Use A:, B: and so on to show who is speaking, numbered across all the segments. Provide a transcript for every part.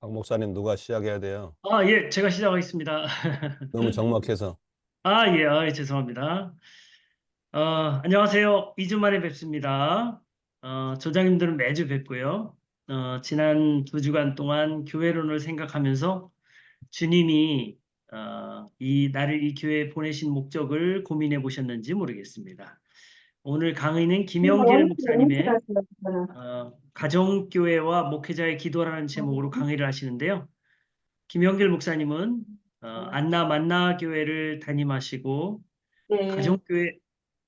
A: 박 목사님 누가 시작해야 돼요?
B: 예, 제가 시작하겠습니다.
A: 너무 적막해서.
B: 예, 죄송합니다. 안녕하세요. 2주 만에 뵙습니다. 조장님들은 매주 뵙고요. 지난 2주간 동안 교회론을 생각하면서 주님이 나를 이 교회에 보내신 목적을 고민해 보셨는지 모르겠습니다. 오늘 강의는 김영길 목사님의 가정교회와 목회자의 기도라는 제목으로 강의를 하시는데요. 김영길 목사님은 안나 만나 교회를 담임하시고
C: 네.
B: 가정교회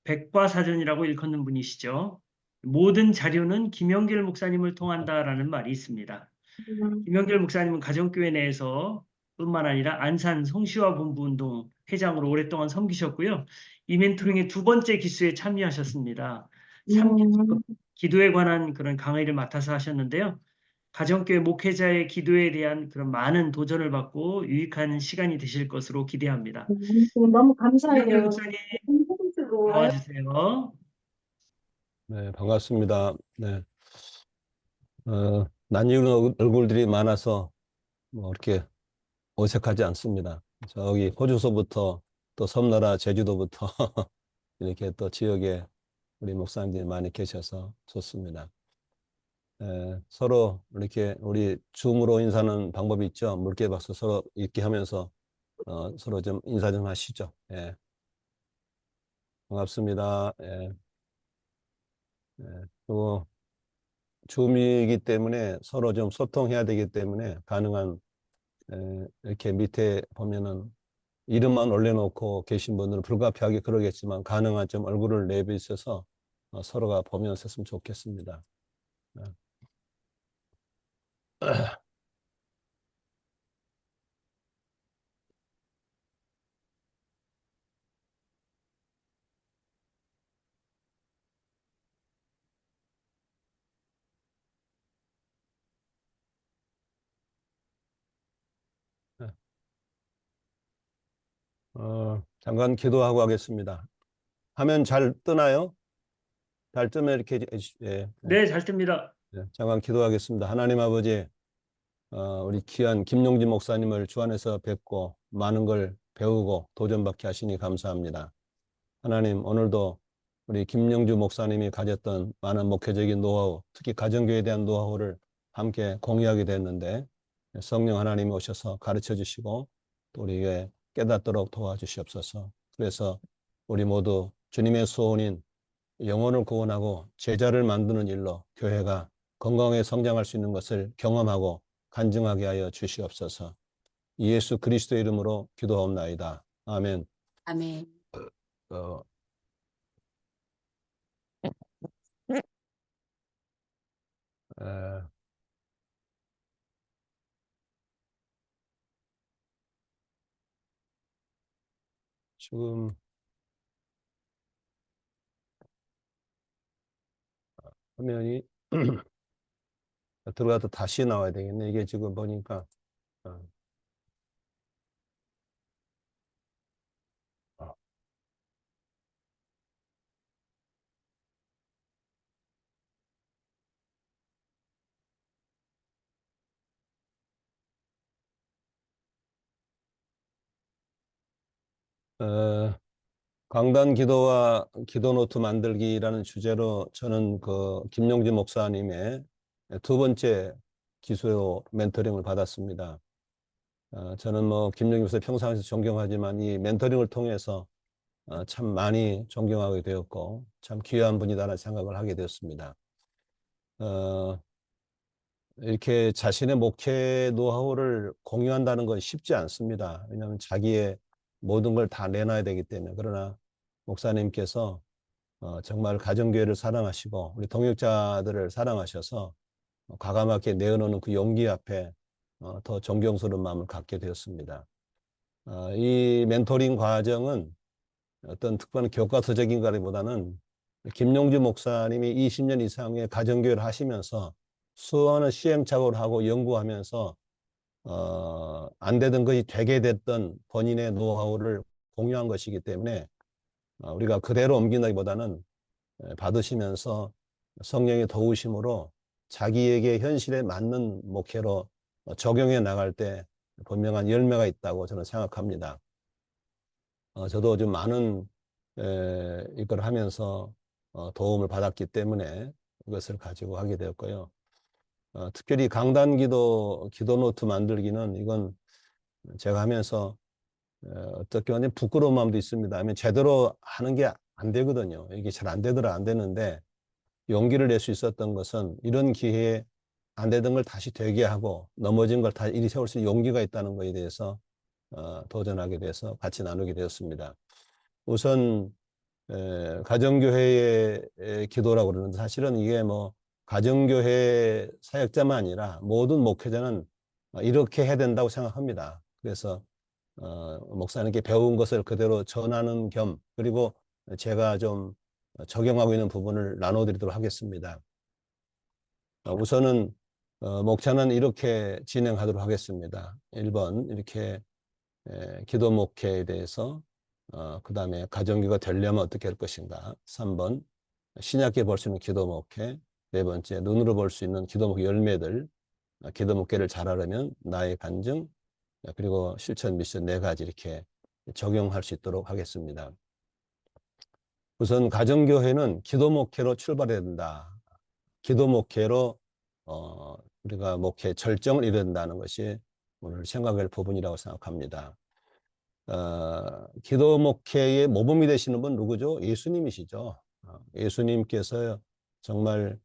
B: 백과사전이라고 일컫는 분이시죠. 모든 자료는 김영길 목사님을 통한다라는 말이 있습니다.
C: 음,
B: 김영길 목사님은 가정교회 내에서 뿐만 아니라 안산 성시화 본부운동 회장으로 오랫동안 섬기셨고요. 이 멘토링의 두 번째 기수에 참여하셨습니다. 3년
C: 음,
B: 기도에 관한 그런 강의를 맡아서 하셨는데요. 가정교회 목회자의 기도에 대한 그런 많은 도전을 받고 유익한 시간이 되실 것으로 기대합니다.
C: 너무
B: 김영길
C: 감사해요.
B: 목사님
C: 몰라요?
B: 나와주세요.
A: 네, 반갑습니다. 네. 낯익은 얼굴들이 많아서 뭐 이렇게 어색하지 않습니다. 저기 호주서부터 또 섬나라 제주도부터 이렇게 또 지역에 우리 목사님들이 많이 계셔서 좋습니다. 서로 이렇게 우리 줌으로 인사하는 방법이 있죠. 물개 박수 서로 읽게 하면서 서로 좀 인사 좀 하시죠. 예, 반갑습니다. 예, 예. 또 줌이기 때문에 서로 좀 소통해야 되기 때문에 가능한 이렇게 밑에 보면은 이름만 올려놓고 계신 분들은 불가피하게 그러겠지만 가능한 좀 얼굴을 내비쳐서 서로가 보면서 했으면 좋겠습니다. 네. 잠깐 기도하고 하겠습니다. 화면 잘 뜨나요? 잘 뜨면 이렇게 예, 예,
B: 네, 잘 듭니다.
A: 예. 잠깐 기도하겠습니다. 하나님 아버지, 우리 귀한 김용진 목사님을 주 안에서 뵙고 많은 걸 배우고 도전받게 하시니 감사합니다. 하나님, 오늘도 우리 김영주 목사님이 가졌던 많은 목회적인 노하우, 특히 가정교회에 대한 노하우를 함께 공유하게 됐는데 성령 하나님이 오셔서 가르쳐 주시고 또 우리에게 깨닫도록 도와주시옵소서. 그래서 우리 모두 주님의 소원인 영혼을 구원하고 제자를 만드는 일로 교회가 건강하게 성장할 수 있는 것을 경험하고 간증하게 하여 주시옵소서. 예수 그리스도의 이름으로 기도하옵나이다. 아멘.
C: 아멘.
A: 어, 에, 지금 화면이 들어가도 다시 나와야 되겠네. 이게 지금 보니까 어, 어, 어, 강단 기도와 기도 노트 만들기라는 주제로 저는 그 김용진 목사님의 두 번째 기수 멘토링을 받았습니다. 저는 뭐 김용진 목사 평상시에 존경하지만 이 멘토링을 통해서 참 많이 존경하게 되었고 참 귀한 분이다라는 생각을 하게 되었습니다. 어, 이렇게 자신의 목회 노하우를 공유한다는 건 쉽지 않습니다. 왜냐하면 자기의 모든 걸 다 내놔야 되기 때문에. 그러나 목사님께서 정말 가정교회를 사랑하시고 우리 동역자들을 사랑하셔서 과감하게 내어놓는 그 용기 앞에 더 존경스러운 마음을 갖게 되었습니다. 이 멘토링 과정은 어떤 특별한 교과서적인 거라기보다는 김용주 목사님이 20년 이상의 가정교회를 하시면서 수많은 시행착오를 하고 연구하면서 안 되던 것이 되게 됐던 본인의 노하우를 공유한 것이기 때문에 우리가 그대로 옮긴다기보다는 받으시면서 성령의 도우심으로 자기에게 현실에 맞는 목회로 적용해 나갈 때 분명한 열매가 있다고 저는 생각합니다. 저도 좀 많은 이걸 하면서 도움을 받았기 때문에 이것을 가지고 하게 되었고요. 특별히 강단기도 기도 노트 만들기는 이건 제가 하면서 어떻게 보면 부끄러운 마음도 있습니다. 하면 제대로 하는 게 안 되거든요. 이게 잘 안 되더라 안 되는데 용기를 낼 수 있었던 것은 이런 기회에 안 되던 걸 다시 되게 하고 넘어진 걸 다시 이리 세울 수 있는 용기가 있다는 것에 대해서 도전하게 돼서 같이 나누게 되었습니다. 우선 가정교회의 기도라고 그러는데 사실은 이게 뭐 가정교회 사역자만 아니라 모든 목회자는 이렇게 해야 된다고 생각합니다. 그래서 목사님께 배운 것을 그대로 전하는 겸 그리고 제가 좀 적용하고 있는 부분을 나눠드리도록 하겠습니다. 우선은 목차는 이렇게 진행하도록 하겠습니다. 1번 이렇게 기도 목회에 대해서 그 다음에 가정교가 되려면 어떻게 할 것인가. 3번 신약계 볼 수 있는 기도 목회. 4번째 눈으로 볼 수 있는 기도 목회 열매들. 기도 목회를 잘하려면 나의 간증 그리고 실천 미션 4가지 이렇게 적용할 수 있도록 하겠습니다. 우선 가정교회는 기도 목회로 출발해야 된다. 기도 목회로 우리가 목회 절정을 이뤄야 된다는 것이 오늘 생각할 부분이라고 생각합니다. 기도 목회의 모범이 되시는 분 누구죠? 예수님이시죠. 예수님께서 정말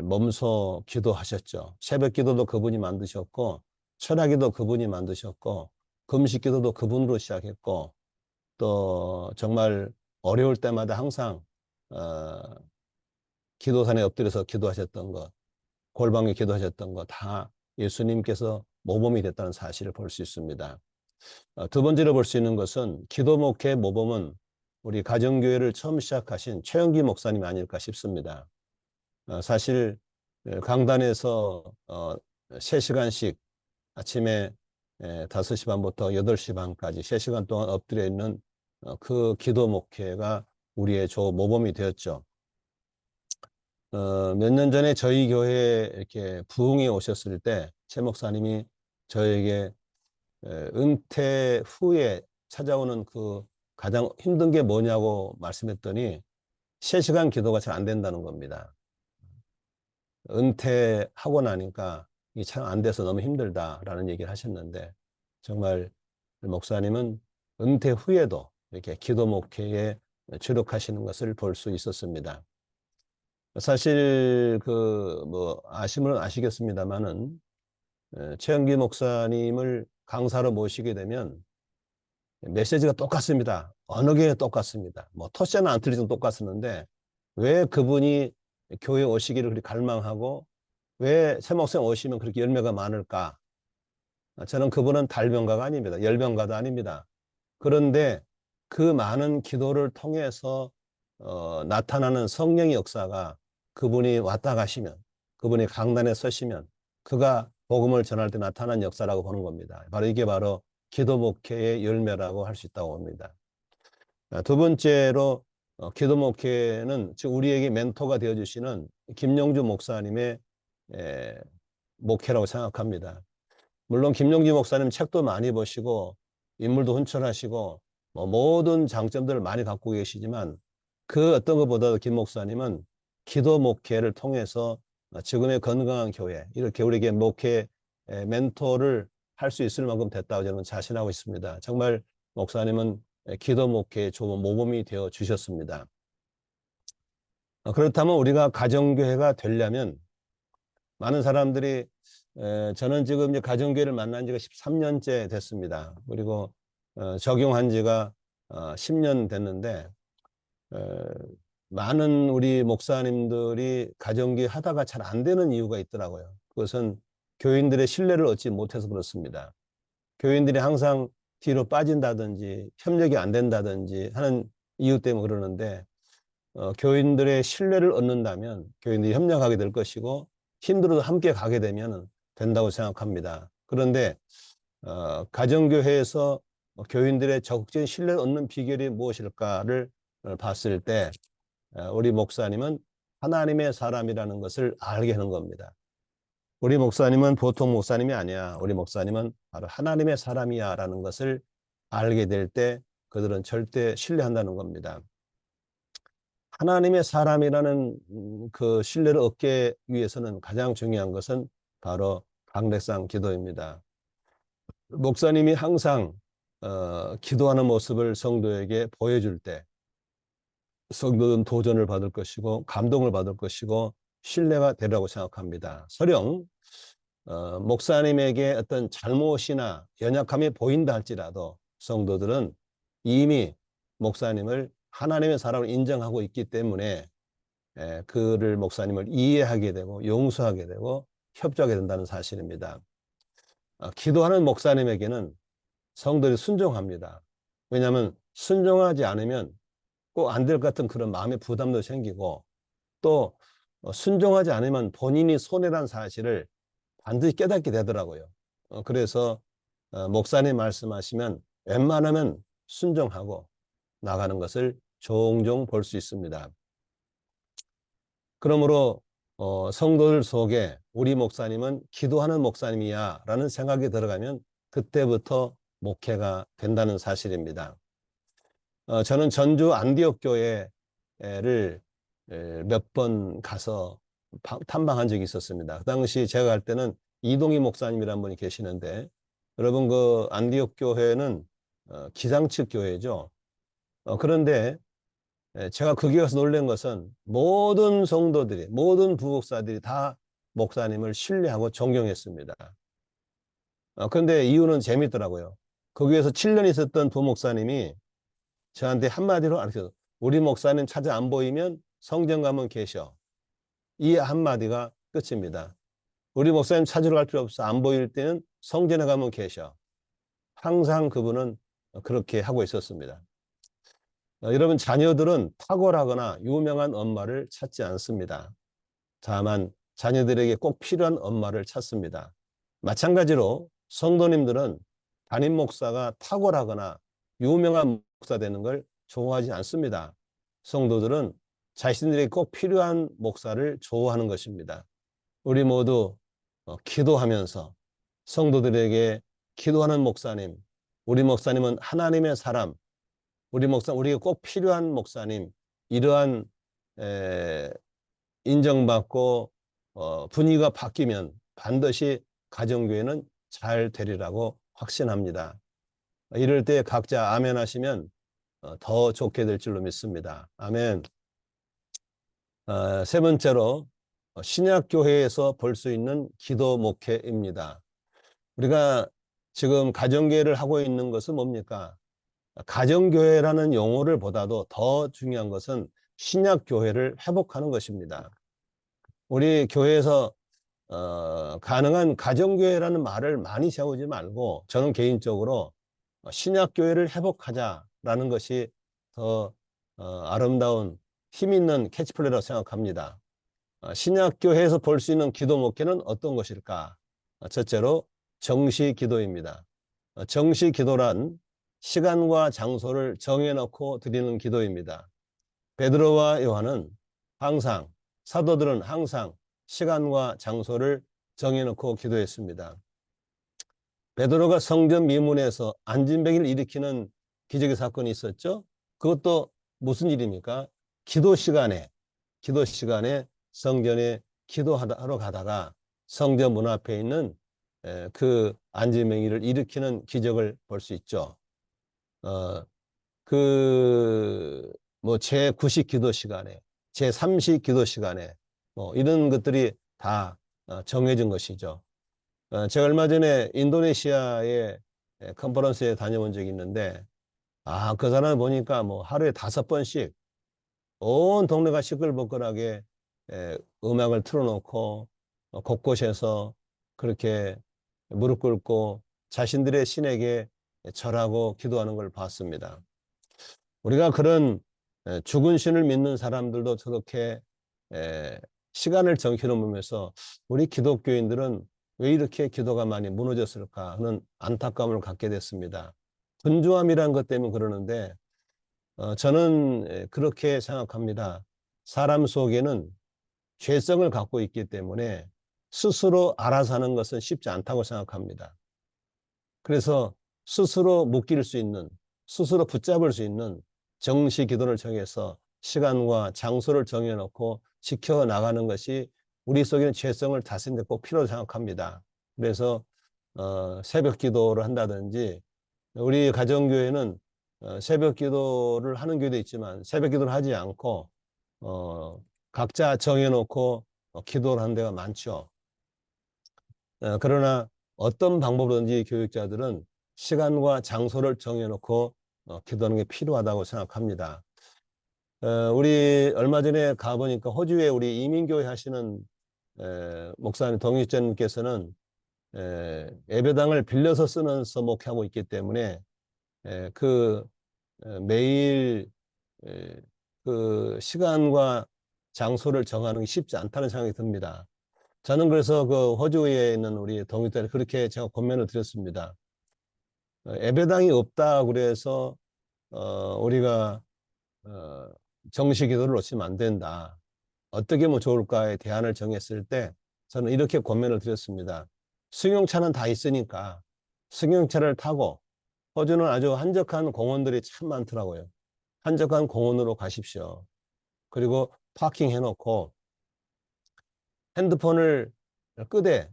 A: 몸소 기도하셨죠. 새벽 기도도 그분이 만드셨고 철야기도 그분이 만드셨고 금식 기도도 그분으로 시작했고 또 정말 어려울 때마다 항상 기도산에 엎드려서 기도하셨던 것, 골방에 기도하셨던 것 다 예수님께서 모범이 됐다는 사실을 볼 수 있습니다. 두 번째로 볼 수 있는 것은 기도 목회 모범은 우리 가정교회를 처음 시작하신 최영기 목사님이 아닐까 싶습니다. 사실 강단에서 3시간씩 아침에 5시 반부터 8시 반까지 3시간 동안 엎드려 있는 그 기도 목회가 우리의 모범이 되었죠. 몇 년 전에 저희 교회에 이렇게 부흥이 오셨을 때 최 목사님이 저에게 은퇴 후에 찾아오는 그 가장 힘든 게 뭐냐고 말씀했더니 3시간 기도가 잘 안 된다는 겁니다. 은퇴하고 나니까 이게 참 안 돼서 너무 힘들다라는 얘기를 하셨는데 정말 목사님은 은퇴 후에도 이렇게 기도 목회에 주력하시는 것을 볼 수 있었습니다. 사실 아시면 아시겠습니다만은 최영기 목사님을 강사로 모시게 되면 메시지가 똑같습니다. 어느 게 똑같습니다. 뭐 토시는 안 틀리든 똑같았는데 왜 그분이 교회 오시기를 그렇게 갈망하고 왜 최 목사님 오시면 그렇게 열매가 많을까? 저는 그분은 달병가가 아닙니다. 열병가도 아닙니다. 그런데 그 많은 기도를 통해서 나타나는 성령의 역사가 그분이 왔다 가시면 그분이 강단에 서시면 그가 복음을 전할 때 나타난 역사라고 보는 겁니다. 바로 이게 바로 기도 목회의 열매라고 할 수 있다고 봅니다. 두 번째로 기도 목회는 지금 우리에게 멘토가 되어주시는 김용주 목사님의 목회라고 생각합니다. 물론 김용주 목사님 책도 많이 보시고 인물도 훈철하시고 모든 장점들을 많이 갖고 계시지만 그 어떤 것보다도 김 목사님은 기도 목회를 통해서 지금의 건강한 교회 이렇게 우리에게 목회 멘토를 할 수 있을 만큼 됐다고 저는 자신하고 있습니다. 정말 목사님은 기도 목회의 좋은 모범이 되어 주셨습니다. 그렇다면 우리가 가정교회가 되려면 많은 사람들이 저는 지금 이제 가정교회를 만난 지가 13년째 됐습니다. 그리고 적용한 지가 10년 됐는데 많은 우리 목사님들이 가정교회 하다가 잘 안 되는 이유가 있더라고요. 그것은 교인들의 신뢰를 얻지 못해서 그렇습니다. 교인들이 항상 뒤로 빠진다든지 협력이 안 된다든지 하는 이유 때문에 그러는데 교인들의 신뢰를 얻는다면 교인들이 협력하게 될 것이고 힘들어도 함께 가게 되면 된다고 생각합니다. 그런데 가정교회에서 교인들의 적극적인 신뢰를 얻는 비결이 무엇일까를 봤을 때 우리 목사님은 하나님의 사람이라는 것을 알게 하는 겁니다. 우리 목사님은 보통 목사님이 아니야. 우리 목사님은 바로 하나님의 사람이야 라는 것을 알게 될 때 그들은 절대 신뢰한다는 겁니다. 하나님의 사람이라는 그 신뢰를 얻기 위해서는 가장 중요한 것은 바로 강백상 기도입니다. 목사님이 항상 기도하는 모습을 성도에게 보여줄 때 성도는 도전을 받을 것이고 감동을 받을 것이고 신뢰가 되리라고 생각합니다. 설령 목사님에게 어떤 잘못이나 연약함이 보인다 할지라도 성도들은 이미 목사님을 하나님의 사람을 인정하고 있기 때문에 그를 목사님을 이해하게 되고 용서하게 되고 협조하게 된다는 사실입니다. 기도하는 목사님에게는 성도들이 순종합니다. 왜냐하면 순종하지 않으면 꼭 안 될 것 같은 그런 마음의 부담도 생기고 또 순종하지 않으면 본인이 손해란 사실을 반드시 깨닫게 되더라고요. 그래서 목사님 말씀하시면 웬만하면 순종하고 나가는 것을 종종 볼 수 있습니다. 그러므로 성도들 속에 우리 목사님은 기도하는 목사님이야 라는 생각이 들어가면 그때부터 목회가 된다는 사실입니다. 저는 전주 안디옥 교회를 몇 번 가서 탐방한 적이 있었습니다. 그 당시 제가 갈 때는 이동희 목사님이라는 분이 계시는데 여러분 그 안디옥 교회는 기상측 교회죠. 그런데 제가 거기 가서 놀란 것은 모든 성도들이 모든 부목사들이 다 목사님을 신뢰하고 존경했습니다. 그런데 이유는 재밌더라고요. 거기에서 7년 있었던 부목사님이 저한테 한마디로 알려줬어요. 우리 목사님 찾아 안 보이면 성전 가면 계셔. 이 한마디가 끝입니다. 우리 목사님 찾으러 갈 필요 없어. 안 보일 때는 성전에 가면 계셔. 항상 그분은 그렇게 하고 있었습니다. 여러분 자녀들은 탁월하거나 유명한 엄마를 찾지 않습니다. 다만 자녀들에게 꼭 필요한 엄마를 찾습니다. 마찬가지로 성도님들은 담임 목사가 탁월하거나 유명한 목사 되는 걸 좋아하지 않습니다. 성도들은 자신들에게 꼭 필요한 목사를 좋아하는 것입니다. 우리 모두 기도하면서 성도들에게 기도하는 목사님, 우리 목사님은 하나님의 사람, 우리에게 꼭 필요한 목사님, 이러한 인정받고 분위기가 바뀌면 반드시 가정교회는 잘 되리라고 확신합니다. 이럴 때 각자 아멘 하시면 더 좋게 될 줄로 믿습니다. 아멘. 세 번째로 신약교회에서 볼 수 있는 기도 목회입니다. 우리가 지금 가정교회를 하고 있는 것은 뭡니까? 가정교회라는 용어를 보다도 더 중요한 것은 신약교회를 회복하는 것입니다. 우리 교회에서 가능한 가정교회라는 말을 많이 세우지 말고 저는 개인적으로 신약교회를 회복하자라는 것이 더 아름다운 힘 있는 캐치플레이라고 생각합니다. 신약교회에서 볼 수 있는 기도 목회는 어떤 것일까? 첫째로 정시 기도입니다. 정시 기도란 시간과 장소를 정해놓고 드리는 기도입니다. 베드로와 요한은 항상, 사도들은 항상 시간과 장소를 정해놓고 기도했습니다. 베드로가 성전 미문에서 안진뱅이를 일으키는 기적의 사건이 있었죠. 그것도 무슨 일입니까? 기도 시간에 성전에 기도하러 가다가 성전 문 앞에 있는 그 안진뱅이를 일으키는 기적을 볼 수 있죠. 제9식 기도 시간에, 제3식 기도 시간에, 이런 것들이 다 정해진 것이죠. 제가 얼마 전에 인도네시아의 컨퍼런스에 다녀온 적이 있는데, 그 사람을 보니까 하루에 5번씩 온 동네가 시끌벅걸하게 음악을 틀어놓고, 곳곳에서 그렇게 무릎 꿇고 자신들의 신에게 절하고 기도하는 걸 봤습니다. 우리가 그런 죽은 신을 믿는 사람들도 저렇게 시간을 정해놓으면서 우리 기독교인들은 왜 이렇게 기도가 많이 무너졌을까 하는 안타까움을 갖게 됐습니다. 분주함이란 것 때문에 그러는데 저는 그렇게 생각합니다. 사람 속에는 죄성을 갖고 있기 때문에 스스로 알아서 하는 것은 쉽지 않다고 생각합니다. 그래서 스스로 묶일 수 있는, 스스로 붙잡을 수 있는 정시 기도를 정해서 시간과 장소를 정해놓고 지켜나가는 것이 우리 속에는 죄성을 다스리는 데 꼭 필요하다고 생각합니다. 그래서 새벽 기도를 한다든지, 우리 가정교회는 새벽 기도를 하는 교회도 있지만 새벽 기도를 하지 않고 각자 정해놓고 기도를 하는 데가 많죠. 그러나 어떤 방법으로든지 교육자들은 시간과 장소를 정해놓고 기도하는 게 필요하다고 생각합니다. 우리 얼마 전에 가보니까 호주에 우리 이민교회 하시는 목사님 동익전님께서는 예배당을 빌려서 쓰면서 목회하고 있기 때문에 매일 그 시간과 장소를 정하는 게 쉽지 않다는 생각이 듭니다. 저는 그래서 그 호주에 있는 우리 동익들에 그렇게 제가 권면을 드렸습니다. 예배당이 없다 그래서 우리가 정식 기도를 놓치면 안 된다. 어떻게 하면 좋을까에 대안을 정했을 때 저는 이렇게 권면을 드렸습니다. 승용차는 다 있으니까 승용차를 타고, 호주는 아주 한적한 공원들이 참 많더라고요. 한적한 공원으로 가십시오. 그리고 파킹 해놓고 핸드폰을 끄되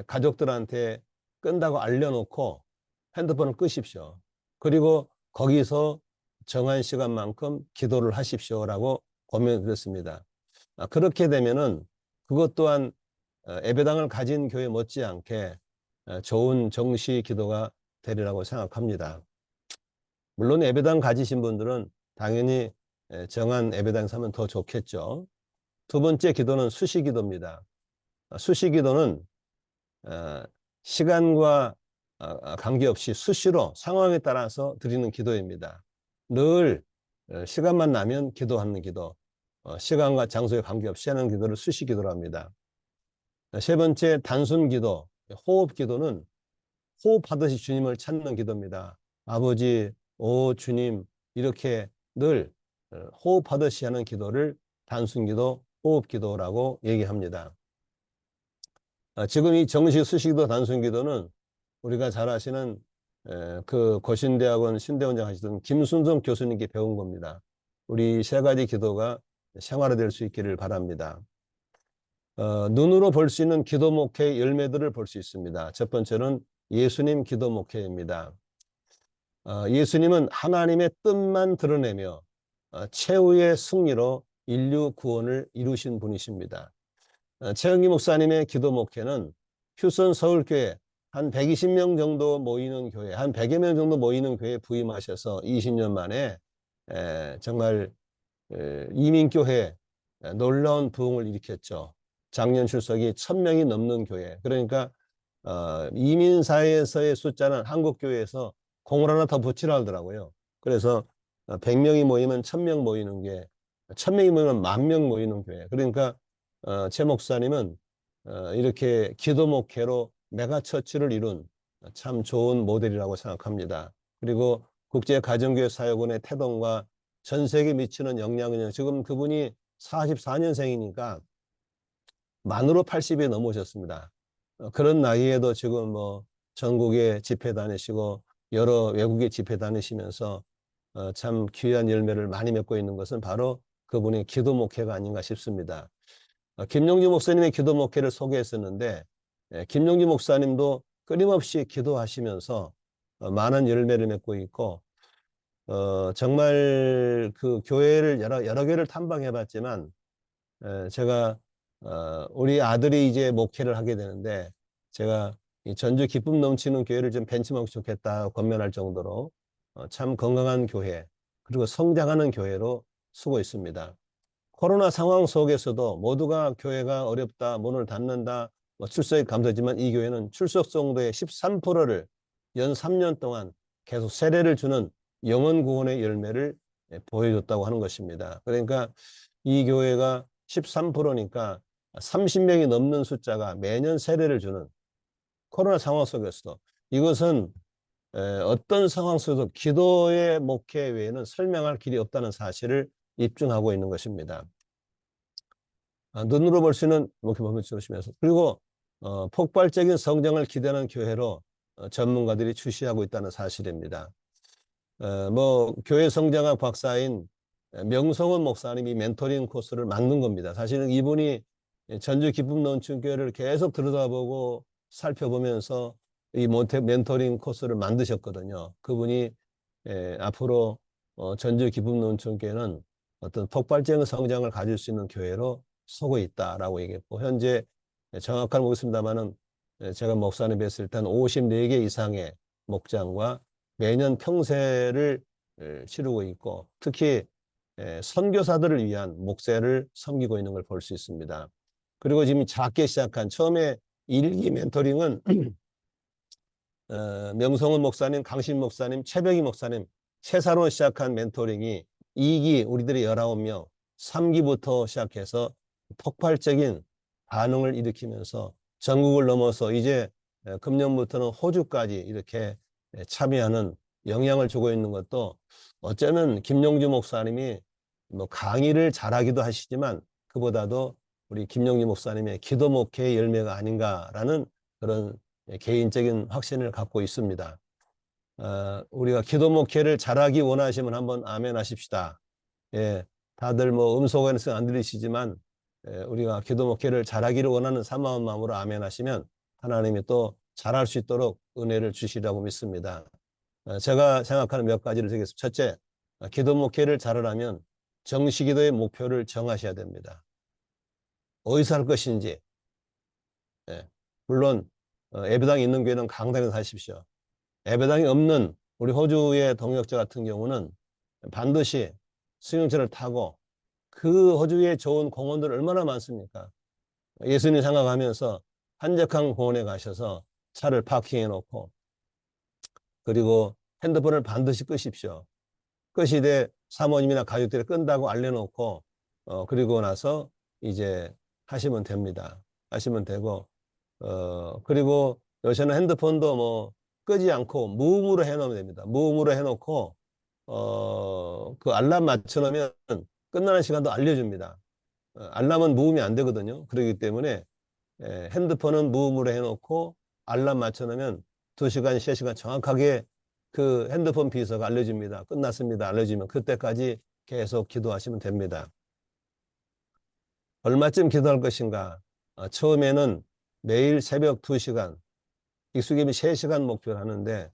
A: 가족들한테 끈다고 알려놓고 핸드폰을 끄십시오. 그리고 거기서 정한 시간만큼 기도를 하십시오라고 권면드렸습니다. 그렇게 되면은 그것 또한 예배당을 가진 교회 못지않게 좋은 정시 기도가 되리라고 생각합니다. 물론 예배당 가지신 분들은 당연히 정한 예배당에서 하면 더 좋겠죠. 두 번째 기도는 수시 기도입니다. 수시 기도는 시간과 관계없이 수시로 상황에 따라서 드리는 기도입니다. 늘 시간만 나면 기도하는 기도, 시간과 장소에 관계없이 하는 기도를 수시 기도로 합니다. 세 번째 단순 기도, 호흡 기도는 호흡하듯이 주님을 찾는 기도입니다. 아버지, 오 주님, 이렇게 늘 호흡하듯이 하는 기도를 단순 기도, 호흡 기도라고 얘기합니다. 지금 이 정시 수시 기도, 단순 기도는 우리가 잘 아시는 그 고신대학원 신대원장 하시던 김순성 교수님께 배운 겁니다. 우리 세 가지 기도가 생활화될 수 있기를 바랍니다. 눈으로 볼 수 있는 기도 목회의 열매들을 볼 수 있습니다. 첫 번째는 예수님 기도 목회입니다. 예수님은 하나님의 뜻만 드러내며 최후의 승리로 인류 구원을 이루신 분이십니다. 최영기 목사님의 기도 목회는 휴선 서울교회 한 120명 정도 모이는 교회, 한 100여 명 정도 모이는 교회에 부임하셔서 20년 만에 정말 이민교회 놀라운 부흥을 일으켰죠. 작년 출석이 1000명이 넘는 교회. 그러니까 이민사회에서의 숫자는 한국교회에서 공을 하나 더 붙이라 하더라고요. 그래서 100명이 모이면 1000명 모이는 게, 1000명이 모이면 10,000명 모이는 교회. 그러니까 최 목사님은 이렇게 기도 목회로 메가처치를 이룬 참 좋은 모델이라고 생각합니다. 그리고 국제가정교회 사역원의 태동과 전 세계에 미치는 영향은요, 지금 그분이 44년생이니까 만으로 80이 넘으셨습니다. 그런 나이에도 지금 뭐 전국에 집회 다니시고 여러 외국에 집회 다니시면서 참 귀한 열매를 많이 맺고 있는 것은 바로 그분의 기도 목회가 아닌가 싶습니다. 김용지 목사님의 기도 목회를 소개했었는데, 김용지 목사님도 끊임없이 기도하시면서 많은 열매를 맺고 있고, 정말 그 교회를 여러 개를 탐방해 봤지만, 제가 우리 아들이 이제 목회를 하게 되는데, 제가 이 전주 기쁨 넘치는 교회를 좀 벤치마크 좋겠다 권면할 정도로 참 건강한 교회, 그리고 성장하는 교회로 쓰고 있습니다. 코로나 상황 속에서도 모두가 교회가 어렵다, 문을 닫는다, 출석이 감소했지만 이 교회는 출석 정도의 13%를 연 3년 동안 계속 세례를 주는 영혼 구원의 열매를 보여줬다고 하는 것입니다. 그러니까 이 교회가 13%니까 30명이 넘는 숫자가 매년 세례를 주는 코로나 상황 속에서도, 이것은 어떤 상황 속에서 기도의 목회 외에는 설명할 길이 없다는 사실을 입증하고 있는 것입니다. 눈으로 볼 수 있는 목회 보면 조심해서, 그리고 폭발적인 성장을 기대하는 교회로 전문가들이 주시하고 있다는 사실입니다. 뭐 교회 성장학 박사인 명성원 목사님이 멘토링 코스를 만든 겁니다. 사실은 이분이 전주 기쁨 논천교회를 계속 들여다보고 살펴보면서 이 멘토링 코스를 만드셨거든요. 그분이 앞으로 전주 기쁨 논천교회는 어떤 폭발적인 성장을 가질 수 있는 교회로 서고 있다라고 얘기했고, 현재 정확한 모르겠습니다만은 제가 목사님 뵀을 때 한 54개 이상의 목장과 매년 평세를 치르고 있고, 특히 선교사들을 위한 목세를 섬기고 있는 걸 볼 수 있습니다. 그리고 지금 작게 시작한 처음에 1기 멘토링은 명성훈 목사님, 강신 목사님, 최병희 목사님 세사로 시작한 멘토링이 2기 우리들이 19명, 3기부터 시작해서 폭발적인 반응을 일으키면서 전국을 넘어서 이제 금년부터는 호주까지 이렇게 참여하는 영향을 주고 있는 것도, 어쩌면 김용주 목사님이 뭐 강의를 잘하기도 하시지만 그보다도 우리 김용주 목사님의 기도 목회의 열매가 아닌가라는 그런 개인적인 확신을 갖고 있습니다. 우리가 기도 목회를 잘하기 원하시면 한번 아멘 하십시다. 예, 다들 뭐 음소거에서 안 들리시지만 우리가 기도 목회를 잘하기를 원하는 사마운 마음으로 아멘 하시면 하나님이 또 잘할 수 있도록 은혜를 주시라고 믿습니다. 제가 생각하는 몇 가지를 드리겠습니다. 첫째, 기도 목회를 잘하려면 정시기도의 목표를 정하셔야 됩니다. 어디서 할 것인지. 예, 물론 예배당이 있는 교회는 강당에서 하십시오. 예배당이 없는 우리 호주의 동역자 같은 경우는 반드시 승용차를 타고, 그 호주에 좋은 공원들 얼마나 많습니까? 예수님 생각하면서 한적한 공원에 가셔서 차를 파킹해 놓고, 그리고 핸드폰을 반드시 끄십시오. 끄시되 사모님이나 가족들이 끈다고 알려놓고 그리고 나서 이제 하시면 됩니다. 하시면 되고, 그리고 요새는 핸드폰도 뭐 끄지 않고 무음으로 해놓으면 됩니다. 무음으로 해놓고 그 알람 맞춰놓으면 끝나는 시간도 알려줍니다. 알람은 무음이 안 되거든요. 그렇기 때문에 핸드폰은 무음으로 해놓고 알람 맞춰놓으면 2시간, 3시간 정확하게 그 핸드폰 비서가 알려줍니다. 끝났습니다. 알려주면 그때까지 계속 기도하시면 됩니다. 얼마쯤 기도할 것인가? 처음에는 매일 새벽 2시간, 익숙이면 3시간 목표를 하는데,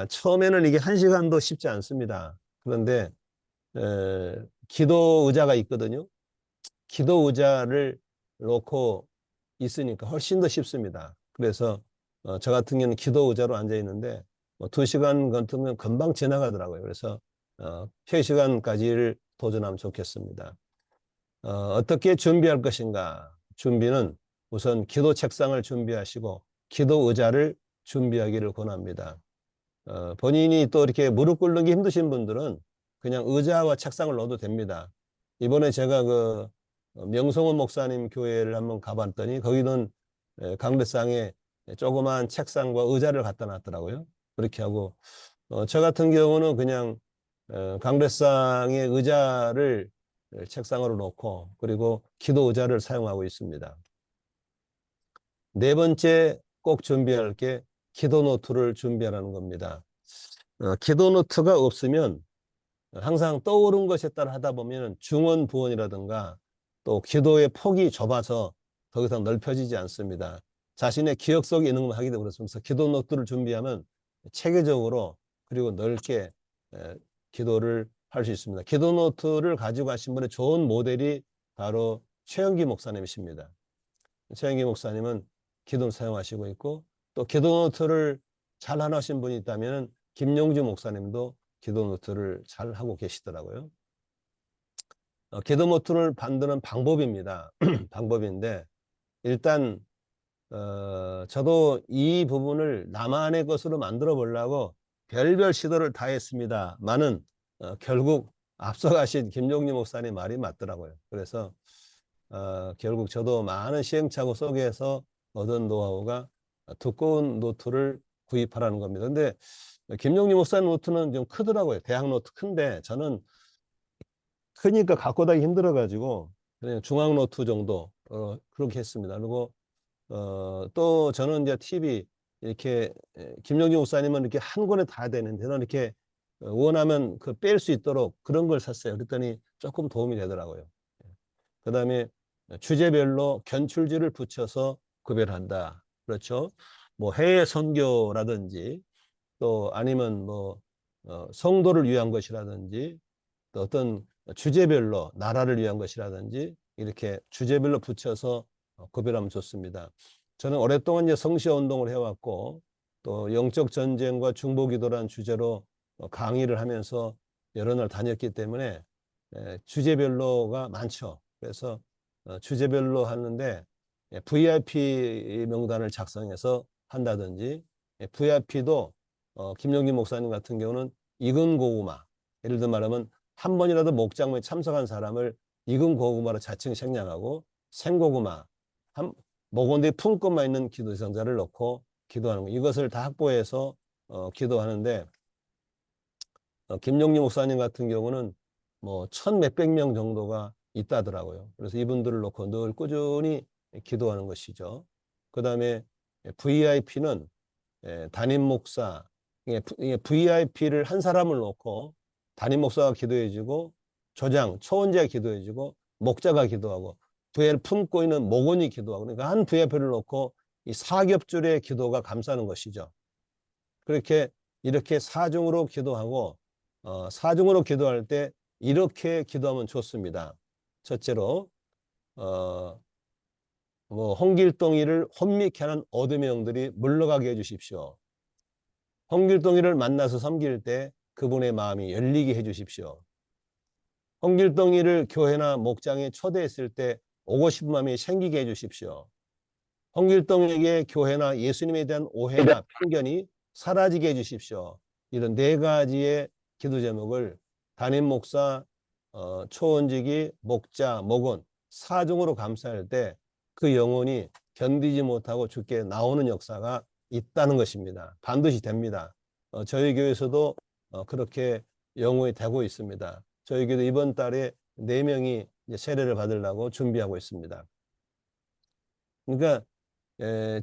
A: 처음에는 이게 1시간도 쉽지 않습니다. 그런데 기도 의자가 있거든요. 기도 의자를 놓고 있으니까 훨씬 더 쉽습니다. 그래서 저 같은 경우는 기도 의자로 앉아 있는데 뭐 2시간 같으면 금방 지나가더라고요. 그래서 3시간까지를 도전하면 좋겠습니다. 어떻게 준비할 것인가? 준비는 우선 기도 책상을 준비하시고 기도 의자를 준비하기를 권합니다. 본인이 또 이렇게 무릎 꿇는 게 힘드신 분들은 그냥 의자와 책상을 넣어도 됩니다. 이번에 제가 그 명성원 목사님 교회를 한번 가봤더니 거기는 강대상에 조그만 책상과 의자를 갖다 놨더라고요. 그렇게 하고 저 같은 경우는 그냥 강대상에 의자를 책상으로 놓고 그리고 기도 의자를 사용하고 있습니다. 네 번째 꼭 준비할 게 기도 노트를 준비하라는 겁니다. 기도 노트가 없으면 항상 떠오른 것에 따라 하다 보면 중언부언이라든가 또 기도의 폭이 좁아서 더 이상 넓혀지지 않습니다. 자신의 기억 속에 있는 것만 하기도 그렇습니다. 기도 노트를 준비하면 체계적으로 그리고 넓게 기도를 할 수 있습니다. 기도 노트를 가지고 하신 분의 좋은 모델이 바로 최영기 목사님이십니다. 최영기 목사님은 기도를 사용하시고 있고, 또 기도 노트를 잘 하신 분이 있다면 김용주 목사님도 기도 노트를 잘 하고 계시더라고요. 기도 노트를 만드는 방법입니다. 방법인데, 일단 저도 이 부분을 나만의 것으로 만들어 보려고 별별 시도를 다 했습니다만은 결국 앞서가신 김용주 목사님 말이 맞더라고요. 그래서 결국 저도 많은 시행착오 속에서 얻은 노하우가 두꺼운 노트를 구입하라는 겁니다. 근데 김용주 목사님 노트는 좀 크더라고요. 대학 노트 큰데 저는 크니까 갖고 다니기 힘들어가지고 그냥 중앙 노트 정도 그렇게 했습니다. 그리고 또 저는 이제 TV 이렇게 김영진 목사님은 이렇게 한 권에 다 되는데 저는 이렇게 원하면 그 뺄 수 있도록 그런 걸 샀어요. 그랬더니 조금 도움이 되더라고요. 그다음에 주제별로 견출지를 붙여서 구별한다. 그렇죠? 뭐 해외 선교라든지 또 아니면 뭐 성도를 위한 것이라든지 또 어떤 주제별로 나라를 위한 것이라든지 이렇게 주제별로 붙여서 구별하면 좋습니다. 저는 오랫동안 이제 성시화 운동을 해왔고 또 영적 전쟁과 중보기도라는 주제로 강의를 하면서 여러 날 다녔기 때문에 주제별로가 많죠. 그래서 주제별로 하는데 VIP 명단을 작성해서 한다든지 VIP도 김영진 목사님 같은 경우는 익은 고구마, 예를 들어 말하면 한 번이라도 목장에 참석한 사람을 익은 고구마로 자칭 생략하고 생고구마, 목원대에 품고만 있는 기도 대상자를 넣고 기도하는 거. 이것을 다 확보해서 기도하는데 김용리 목사님 같은 경우는 뭐 1,000몇백 명 정도가 있다더라고요. 그래서 이분들을 놓고 늘 꾸준히 기도하는 것이죠. 그 다음에 VIP는 담임 목사, VIP를 한 사람을 놓고 담임 목사가 기도해주고 조장, 초원자가 기도해주고 목자가 기도하고 VIP를 품고 있는 목원이 기도하고 그러니까 한 VIP를 놓고 이 사겹줄의 기도가 감싸는 것이죠. 그렇게 이렇게 사중으로 기도하고 사중으로 기도할 때 이렇게 기도하면 좋습니다. 첫째로 뭐 홍길동이를 혼미케 하는 어둠의 영들이 물러가게 해주십시오. 홍길동이를 만나서 섬길 때 그분의 마음이 열리게 해주십시오. 홍길동이를 교회나 목장에 초대했을 때 오고 싶은 마음이 생기게 해주십시오. 홍길동에게 교회나 예수님에 대한 오해나 편견이 사라지게 해주십시오. 이런 네 가지의 기도 제목을 담임 목사, 초원지기, 목자, 목원, 사중으로 감싸할 때 그 영혼이 견디지 못하고 죽게 나오는 역사가 있다는 것입니다. 반드시 됩니다. 저희 교회에서도 그렇게 영혼이 되고 있습니다. 저희 교회도 이번 달에 4명이 이제 세례를 받으려고 준비하고 있습니다. 그러니까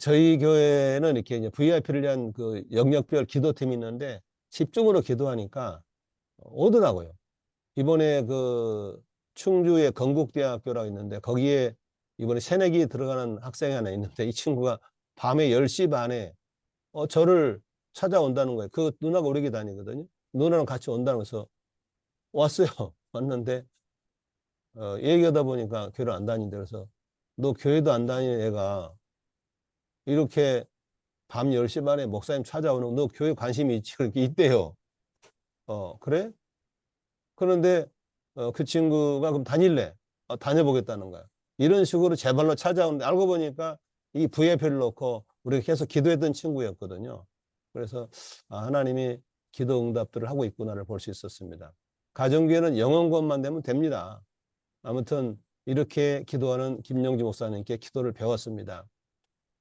A: 저희 교회는 이렇게 이제 VIP를 위한 그 영역별 기도팀이 있는데 집중으로 기도하니까 오더라고요. 이번에 그 충주의 건국대학교라고 있는데 거기에 이번에 새내기 들어가는 학생이 하나 있는데 이 친구가 밤에 10시 반에 저를 찾아온다는 거예요. 그 누나가 우리 교회 다니거든요. 누나랑 같이 온다는 거서 왔어요. 왔는데 얘기하다 보니까 교회를 안 다닌다 그래서 너 교회도 안 다니는 애가 이렇게 밤 10시 반에 목사님 찾아오는 너 교회 관심이 있지? 그렇게 있대요. 그래? 그런데 그 친구가 그럼 다닐래? 다녀보겠다는 거야. 이런 식으로 제 발로 찾아오는데 알고 보니까 이 VIP를 놓고 우리가 계속 기도했던 친구였거든요. 그래서 하나님이 기도 응답들을 하고 있구나를 볼 수 있었습니다. 가정교회는 영혼권만 되면 됩니다. 아무튼 이렇게 기도하는 김영지 목사님께 기도를 배웠습니다.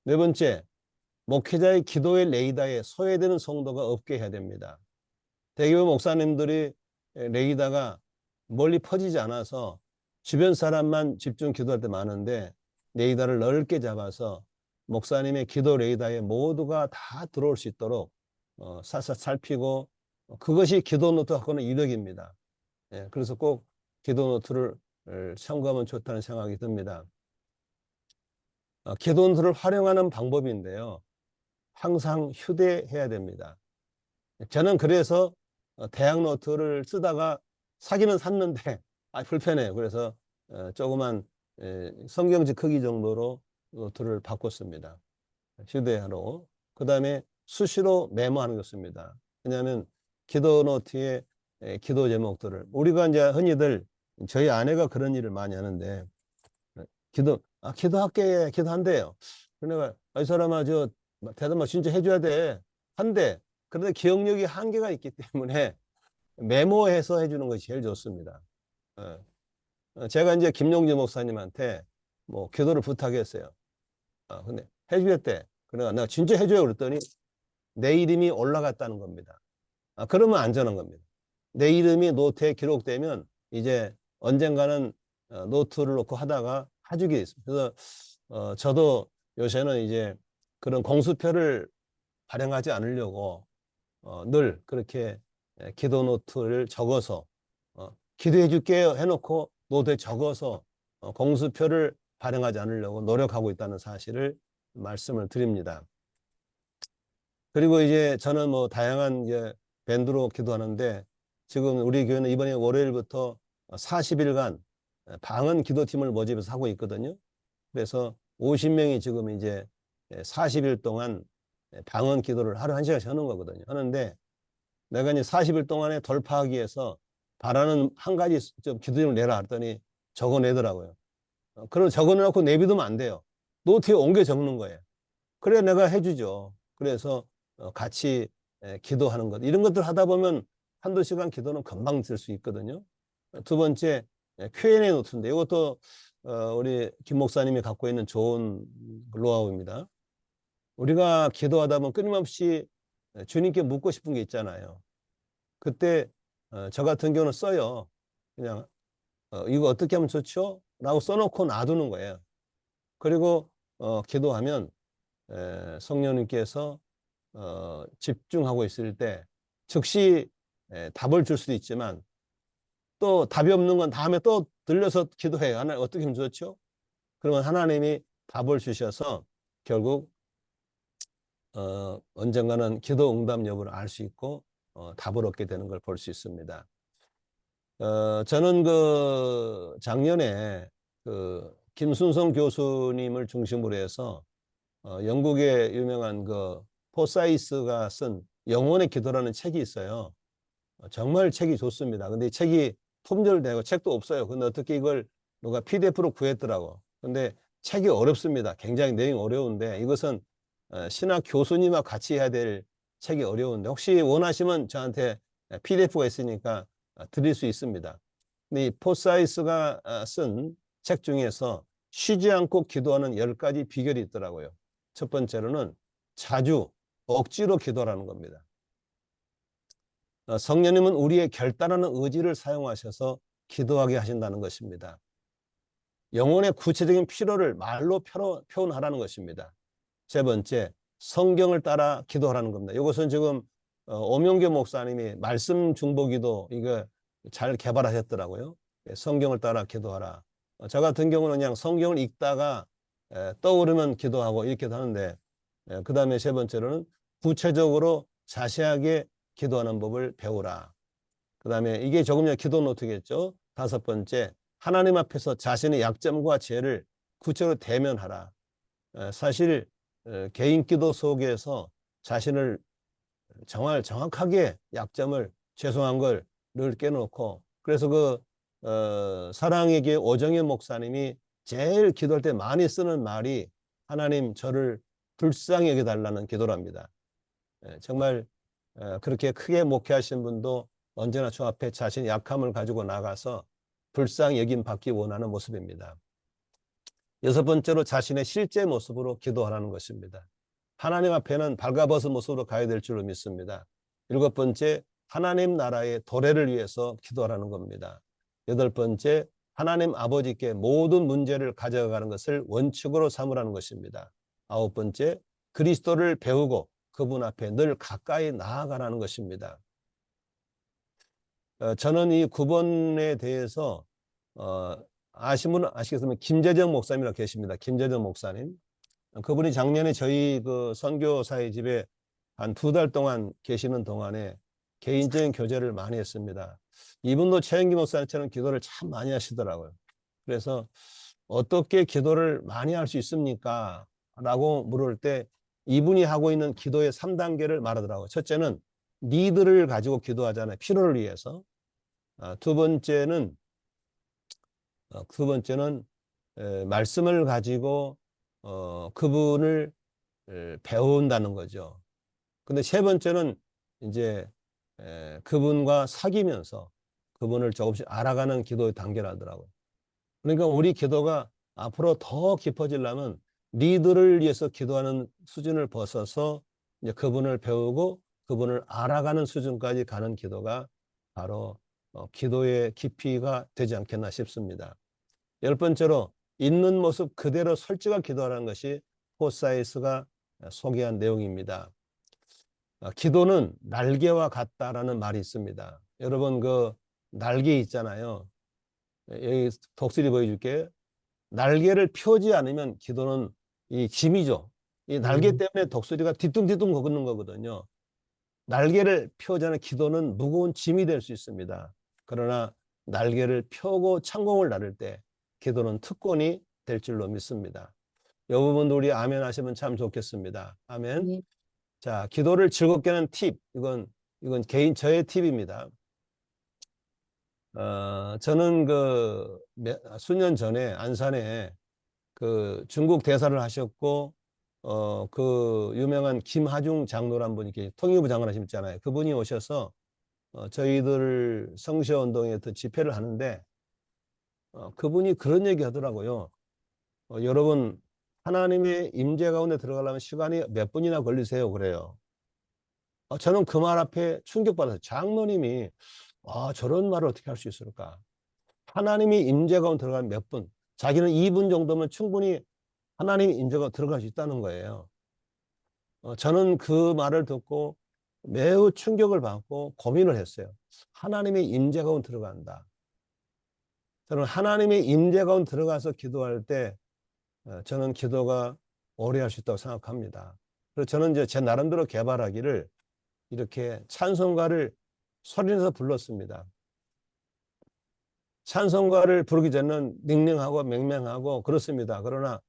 A: 네 번째, 목회자의 기도의 레이더에 소외되는 성도가 없게 해야 됩니다. 대교회 목사님들이 레이더가 멀리 퍼지지 않아서 주변 사람만 집중 기도할 때 많은데 레이더를 넓게 잡아서 목사님의 기도 레이더에 모두가 다 들어올 수 있도록 샅샅 살피고 그것이 기도 노트 갖고는 이득입니다. 그래서 꼭 기도 노트를 참고하면 좋다는 생각이 듭니다. 기도 노트를 활용하는 방법인데요. 항상 휴대해야 됩니다. 저는 그래서 대학 노트를 쓰다가 사기는 샀는데 불편해요. 그래서 조그만 성경지 크기 정도로 노트를 바꿨습니다. 휴대하러. 그 다음에 수시로 메모하는 것입니다. 왜냐하면 기도 노트에 기도 제목들을 우리가 이제 흔히들 저희 아내가 그런 일을 많이 하는데 기도할게 기도한대요. 그러니까 이 사람아 저 대답만 진짜 해줘야 돼 한대. 그런데 기억력이 한계가 있기 때문에 메모해서 해주는 것이 제일 좋습니다. 제가 이제 김용지 목사님한테 뭐 기도를 부탁했어요. 근데 해주겠대. 그러니까 내가 진짜 해줘요 그랬더니 내 이름이 올라갔다는 겁니다. 그러면 안전한 겁니다. 내 이름이 노트에 기록되면 이제 언젠가는 노트를 놓고 하다가 해주게 있습니다. 그래서 저도 요새는 이제 그런 공수표를 발행하지 않으려고 늘 그렇게 기도 노트를 적어서 기도해 줄게요 해놓고 노트에 적어서 공수표를 발행하지 않으려고 노력하고 있다는 사실을 말씀을 드립니다. 그리고 이제 저는 뭐 다양한 이제 밴드로 기도하는데 지금 우리 교회는 이번에 월요일부터 40일간 방언 기도팀을 모집해서 하고 있거든요. 그래서 50명이 지금 이제 40일 동안 방언 기도를 하루 1시간씩 하는 거거든요. 하는데 내가 이제 40일 동안에 돌파하기 위해서 바라는 한 가지 좀 기도를 내라 했더니 적어내더라고요. 그럼 적어놓고 내비두면 안 돼요. 노트에 옮겨 적는 거예요. 그래 내가 해주죠. 그래서 같이 기도하는 것 이런 것들 하다 보면 한두 시간 기도는 금방 될 수 있거든요. 두 번째 Q&A 노트인데 이것도 우리 김 목사님이 갖고 있는 좋은 노하우입니다. 우리가 기도하다 보면 끊임없이 주님께 묻고 싶은 게 있잖아요. 그때 저 같은 경우는 써요. 그냥 이거 어떻게 하면 좋죠? 라고 써놓고 놔두는 거예요. 그리고 기도하면 성령님께서 집중하고 있을 때 즉시 답을 줄 수도 있지만 또 답이 없는 건 다음에 또 들려서 기도해요. 하나님 어떻게 하면 좋죠? 그러면 하나님이 답을 주셔서 결국 언젠가는 기도 응답 여부를 알 수 있고 답을 얻게 되는 걸 볼 수 있습니다. 저는 그 작년에 그 김순성 교수님을 중심으로 해서 영국의 유명한 그 포사이스가 쓴 영혼의 기도라는 책이 있어요. 정말 책이 좋습니다. 근데 이 책이 품절되고 책도 없어요. 근데 어떻게 이걸 누가 PDF로 구했더라고. 근데 책이 어렵습니다. 굉장히 내용이 어려운데 이것은 신학 교수님과 같이 해야 될 책이 어려운데 혹시 원하시면 저한테 PDF가 있으니까 드릴 수 있습니다. 근데 이 포사이스가 쓴 책 중에서 쉬지 않고 기도하는 10가지 비결이 있더라고요. 첫 번째로는 자주 억지로 기도하라는 겁니다. 성령님은 우리의 결단하는 의지를 사용하셔서 기도하게 하신다는 것입니다. 영혼의 구체적인 필요를 말로 표현하라는 것입니다. 세 번째, 성경을 따라 기도하라는 겁니다. 이것은 지금 오명교 목사님이 말씀 중보기도 이거 잘 개발하셨더라고요. 성경을 따라 기도하라. 저 같은 경우는 그냥 성경을 읽다가 떠오르면 기도하고 이렇게 하는데 그 다음에 세 번째로는 구체적으로 자세하게 기도하는 법을 배우라. 그 다음에 이게 조금 전에 기도 노트겠죠. 다섯 번째, 하나님 앞에서 자신의 약점과 죄를 구체적으로 대면하라. 사실 개인 기도 속에서 자신을 정말 정확하게 약점을 죄송한 걸 늘 깨놓고 그래서 그 사랑의 교회 오정현 목사님이 제일 기도할 때 많이 쓰는 말이 하나님 저를 불쌍히 여겨달라는 기도랍니다. 정말 그렇게 크게 목회하신 분도 언제나 주 앞에 자신의 약함을 가지고 나가서 불쌍히 여김 받기 원하는 모습입니다. 여섯 번째로 자신의 실제 모습으로 기도하라는 것입니다. 하나님 앞에는 발가벗은 모습으로 가야 될 줄로 믿습니다. 일곱 번째, 하나님 나라의 도래를 위해서 기도하라는 겁니다. 여덟 번째, 하나님 아버지께 모든 문제를 가져가는 것을 원칙으로 삼으라는 것입니다. 아홉 번째, 그리스도를 배우고 그분 앞에 늘 가까이 나아가라는 것입니다. 저는 이 9번에 대해서 아시는 분은 아시겠지만 김재정 목사님이라고 계십니다. 김재정 목사님. 그분이 작년에 저희 그 선교사의 집에 한 2달 동안 계시는 동안에 개인적인 교제를 많이 했습니다. 이분도 최영기 목사님처럼 기도를 참 많이 하시더라고요. 그래서 어떻게 기도를 많이 할 수 있습니까? 라고 물을 때 이분이 하고 있는 기도의 3단계를 말하더라고요. 첫째는 니드를 가지고 기도하잖아요. 필요를 위해서. 두 번째는 말씀을 가지고 그분을 배운다는 거죠. 근데 세 번째는 이제 그분과 사귀면서 그분을 조금씩 알아가는 기도의 단계라더라고요. 그러니까 우리 기도가 앞으로 더 깊어지려면 리드를 위해서 기도하는 수준을 벗어서 이제 그분을 배우고 그분을 알아가는 수준까지 가는 기도가 바로 기도의 깊이가 되지 않겠나 싶습니다. 열 번째로 있는 모습 그대로 솔직하게 기도하는 것이 포사이스가 소개한 내용입니다. 기도는 날개와 같다라는 말이 있습니다. 여러분 그 날개 있잖아요. 여기 독수리 보여줄게. 날개를 펴지 않으면 기도는 이 짐이죠. 이 날개 때문에 독수리가 뒤뚱뒤뚱 걷는 거거든요. 날개를 펴자는 기도는 무거운 짐이 될 수 있습니다. 그러나 날개를 펴고 창공을 나를 때 기도는 특권이 될 줄로 믿습니다. 이 부분도 우리 아멘 하시면 참 좋겠습니다. 아멘.
C: 네.
A: 자, 기도를 즐겁게 하는 팁. 이건 개인 저의 팁입니다. 저는 수년 전에 안산에 그 중국 대사를 하셨고, 그 유명한 김하중 장로란 분이 통일부 장관 하셨잖아요. 그분이 오셔서 저희들 성시호 운동에 집회를 하는데, 그분이 그런 얘기 하더라고요. 여러분, 하나님의 임재 가운데 들어가려면 시간이 몇 분이나 걸리세요? 그래요. 저는 그 말 앞에 충격받았어요. 장로님이 저런 말을 어떻게 할 수 있을까? 하나님이 임재 가운데 들어가면 몇 분? 자기는 2분 정도면 충분히 하나님의 임재가 들어갈 수 있다는 거예요. 저는 그 말을 듣고 매우 충격을 받고 고민을 했어요. 하나님의 임재 가운데 들어간다. 저는 하나님의 임재 가운데 들어가서 기도할 때 저는 기도가 오래 할 수 있다고 생각합니다. 그래서 저는 이제 제 나름대로 개발하기를 이렇게 찬송가를 소리내서 불렀습니다. 찬송가를 부르기 전에는 닝닝하고 맹맹하고 그렇습니다. 그러나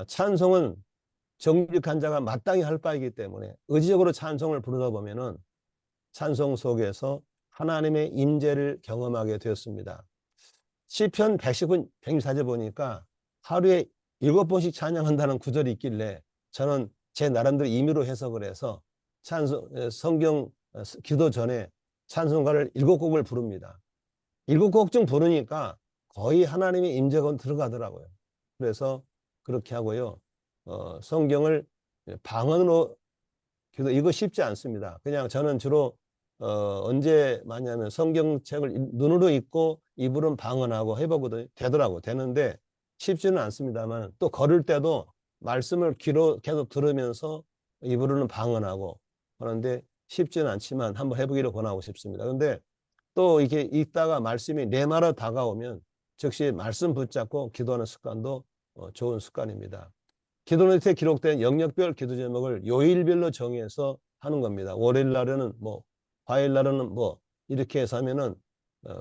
A: 찬송은 정직한 자가 마땅히 할 바이기 때문에 의지적으로 찬송을 부르다 보면은 찬송 속에서 하나님의 임재를 경험하게 되었습니다. 시편 114절 보니까 하루에 7번씩 찬양한다는 구절이 있길래 저는 제 나름대로 임의로 해석을 해서 성경 기도 전에 찬송가를 7곡을 부릅니다. 7곡쯤 부르니까 거의 하나님의 임재가 들어가더라고요. 그래서 그렇게 하고요. 성경을 방언으로 기도, 이거 쉽지 않습니다. 그냥 저는 주로 언제 많이 하면 성경책을 눈으로 읽고 입으로는 방언하고 해보거든요. 되더라고. 되는데 쉽지는 않습니다만 또 걸을 때도 말씀을 귀로 계속 들으면서 입으로는 방언하고 그런데 쉽지는 않지만 한번 해보기를 권하고 싶습니다. 그런데 또 이렇게 읽다가 말씀이 내 말로 다가오면 즉시 말씀 붙잡고 기도하는 습관도 좋은 습관입니다. 기도노트에 기록된 영역별 기도 제목을 요일별로 정해서 하는 겁니다. 월요일 날에는 뭐, 화요일 날에는 뭐, 이렇게 해서 하면은,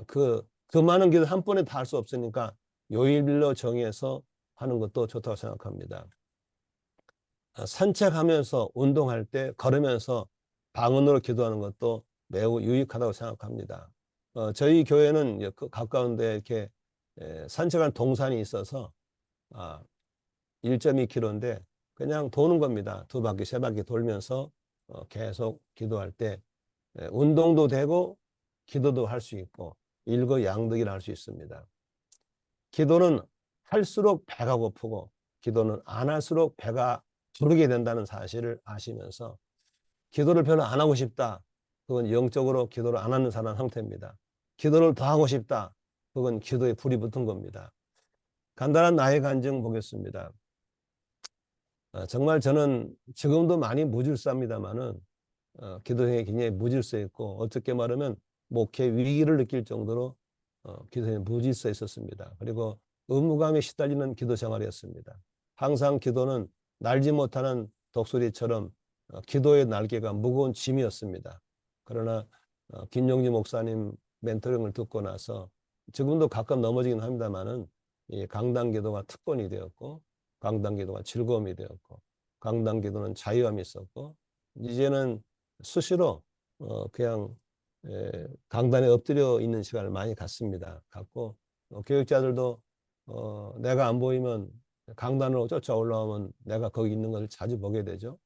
A: 그 많은 기도 한 번에 다 할 수 없으니까 요일별로 정해서 하는 것도 좋다고 생각합니다. 산책하면서 운동할 때 걸으면서 방언으로 기도하는 것도 매우 유익하다고 생각합니다. 저희 교회는 가까운 데 이렇게 산책하는 동산이 있어서 1.2km인데 그냥 도는 겁니다. 2바퀴, 3바퀴 돌면서 계속 기도할 때 운동도 되고 기도도 할 수 있고 일거양득이라 할 수 있습니다. 기도는 할수록 배가 고프고 기도는 안 할수록 배가 부르게 된다는 사실을 아시면서 기도를 별로 안 하고 싶다. 그건 영적으로 기도를 안 하는 사람 상태입니다. 기도를 더 하고 싶다. 그건 기도에 불이 붙은 겁니다. 간단한 나의 간증 보겠습니다. 정말 저는 지금도 많이 무질서합니다만은 기도에 굉장히 무질서 있고 어떻게 말하면 목회 위기를 느낄 정도로 기도에 무질서 있었습니다. 그리고 의무감에 시달리는 기도 생활이었습니다. 항상 기도는 날지 못하는 독수리처럼 기도의 날개가 무거운 짐이었습니다. 그러나 김용지 목사님 멘토링을 듣고 나서 지금도 가끔 넘어지긴 합니다만은 이 강단 기도가 특권이 되었고 강단 기도가 즐거움이 되었고 강단 기도는 자유함이 있었고 이제는 수시로 그냥 강단에 엎드려 있는 시간을 많이 갖고 교육자들도 내가 안 보이면 강단으로 쫓아 올라오면 내가 거기 있는 것을 자주 보게 되죠.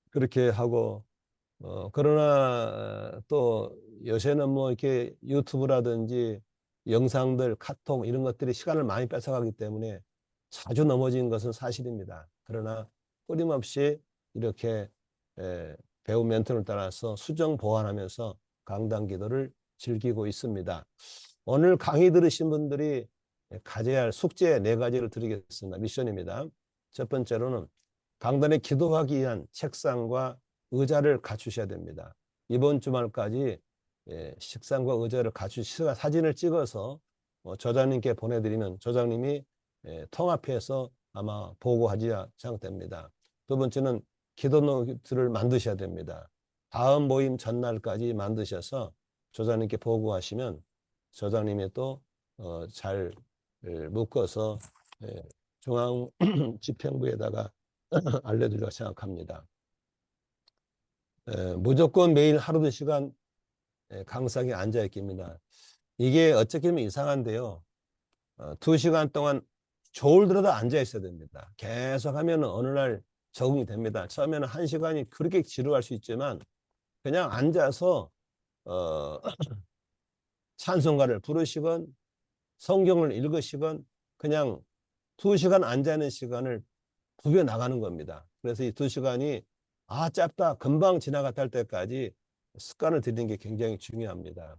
A: 그렇게 하고 그러나 또 요새는 뭐 이렇게 유튜브라든지 영상들, 카톡 이런 것들이 시간을 많이 뺏어가기 때문에 자주 넘어진 것은 사실입니다. 그러나 끊임없이 이렇게 배우 멘토를 따라서 수정 보완하면서 강단 기도를 즐기고 있습니다. 오늘 강의 들으신 분들이 가져야 할 숙제 4가지를 드리겠습니다. 미션입니다. 첫 번째로는 강단에 기도하기 위한 책상과 의자를 갖추셔야 됩니다. 이번 주말까지 식상과 의자를 갖추시고 사진을 찍어서 저장님께 보내드리면 저장님이 통합해서 아마 보고하지 생각됩니다. 두 번째는 기도 노트를 만드셔야 됩니다. 다음 모임 전날까지 만드셔서 저장님께 보고하시면 저장님이 또 잘 묶어서 중앙 집행부에다가 알려드리려고 생각합니다. 무조건 매일 하루 2시간 강사에 앉아있기입니다. 이게 어떻게 보면 이상한데요. 2시간 동안 졸더라도 앉아있어야 됩니다. 계속 하면 어느 날 적응이 됩니다. 처음에는 1시간이 그렇게 지루할 수 있지만 그냥 앉아서 찬송가를 부르시건 성경을 읽으시건 그냥 2시간 앉아있는 시간을 부벼 나가는 겁니다. 그래서 이 2시간이 짧다 금방 지나갔다 할 때까지 습관을 들이는 게 굉장히 중요합니다.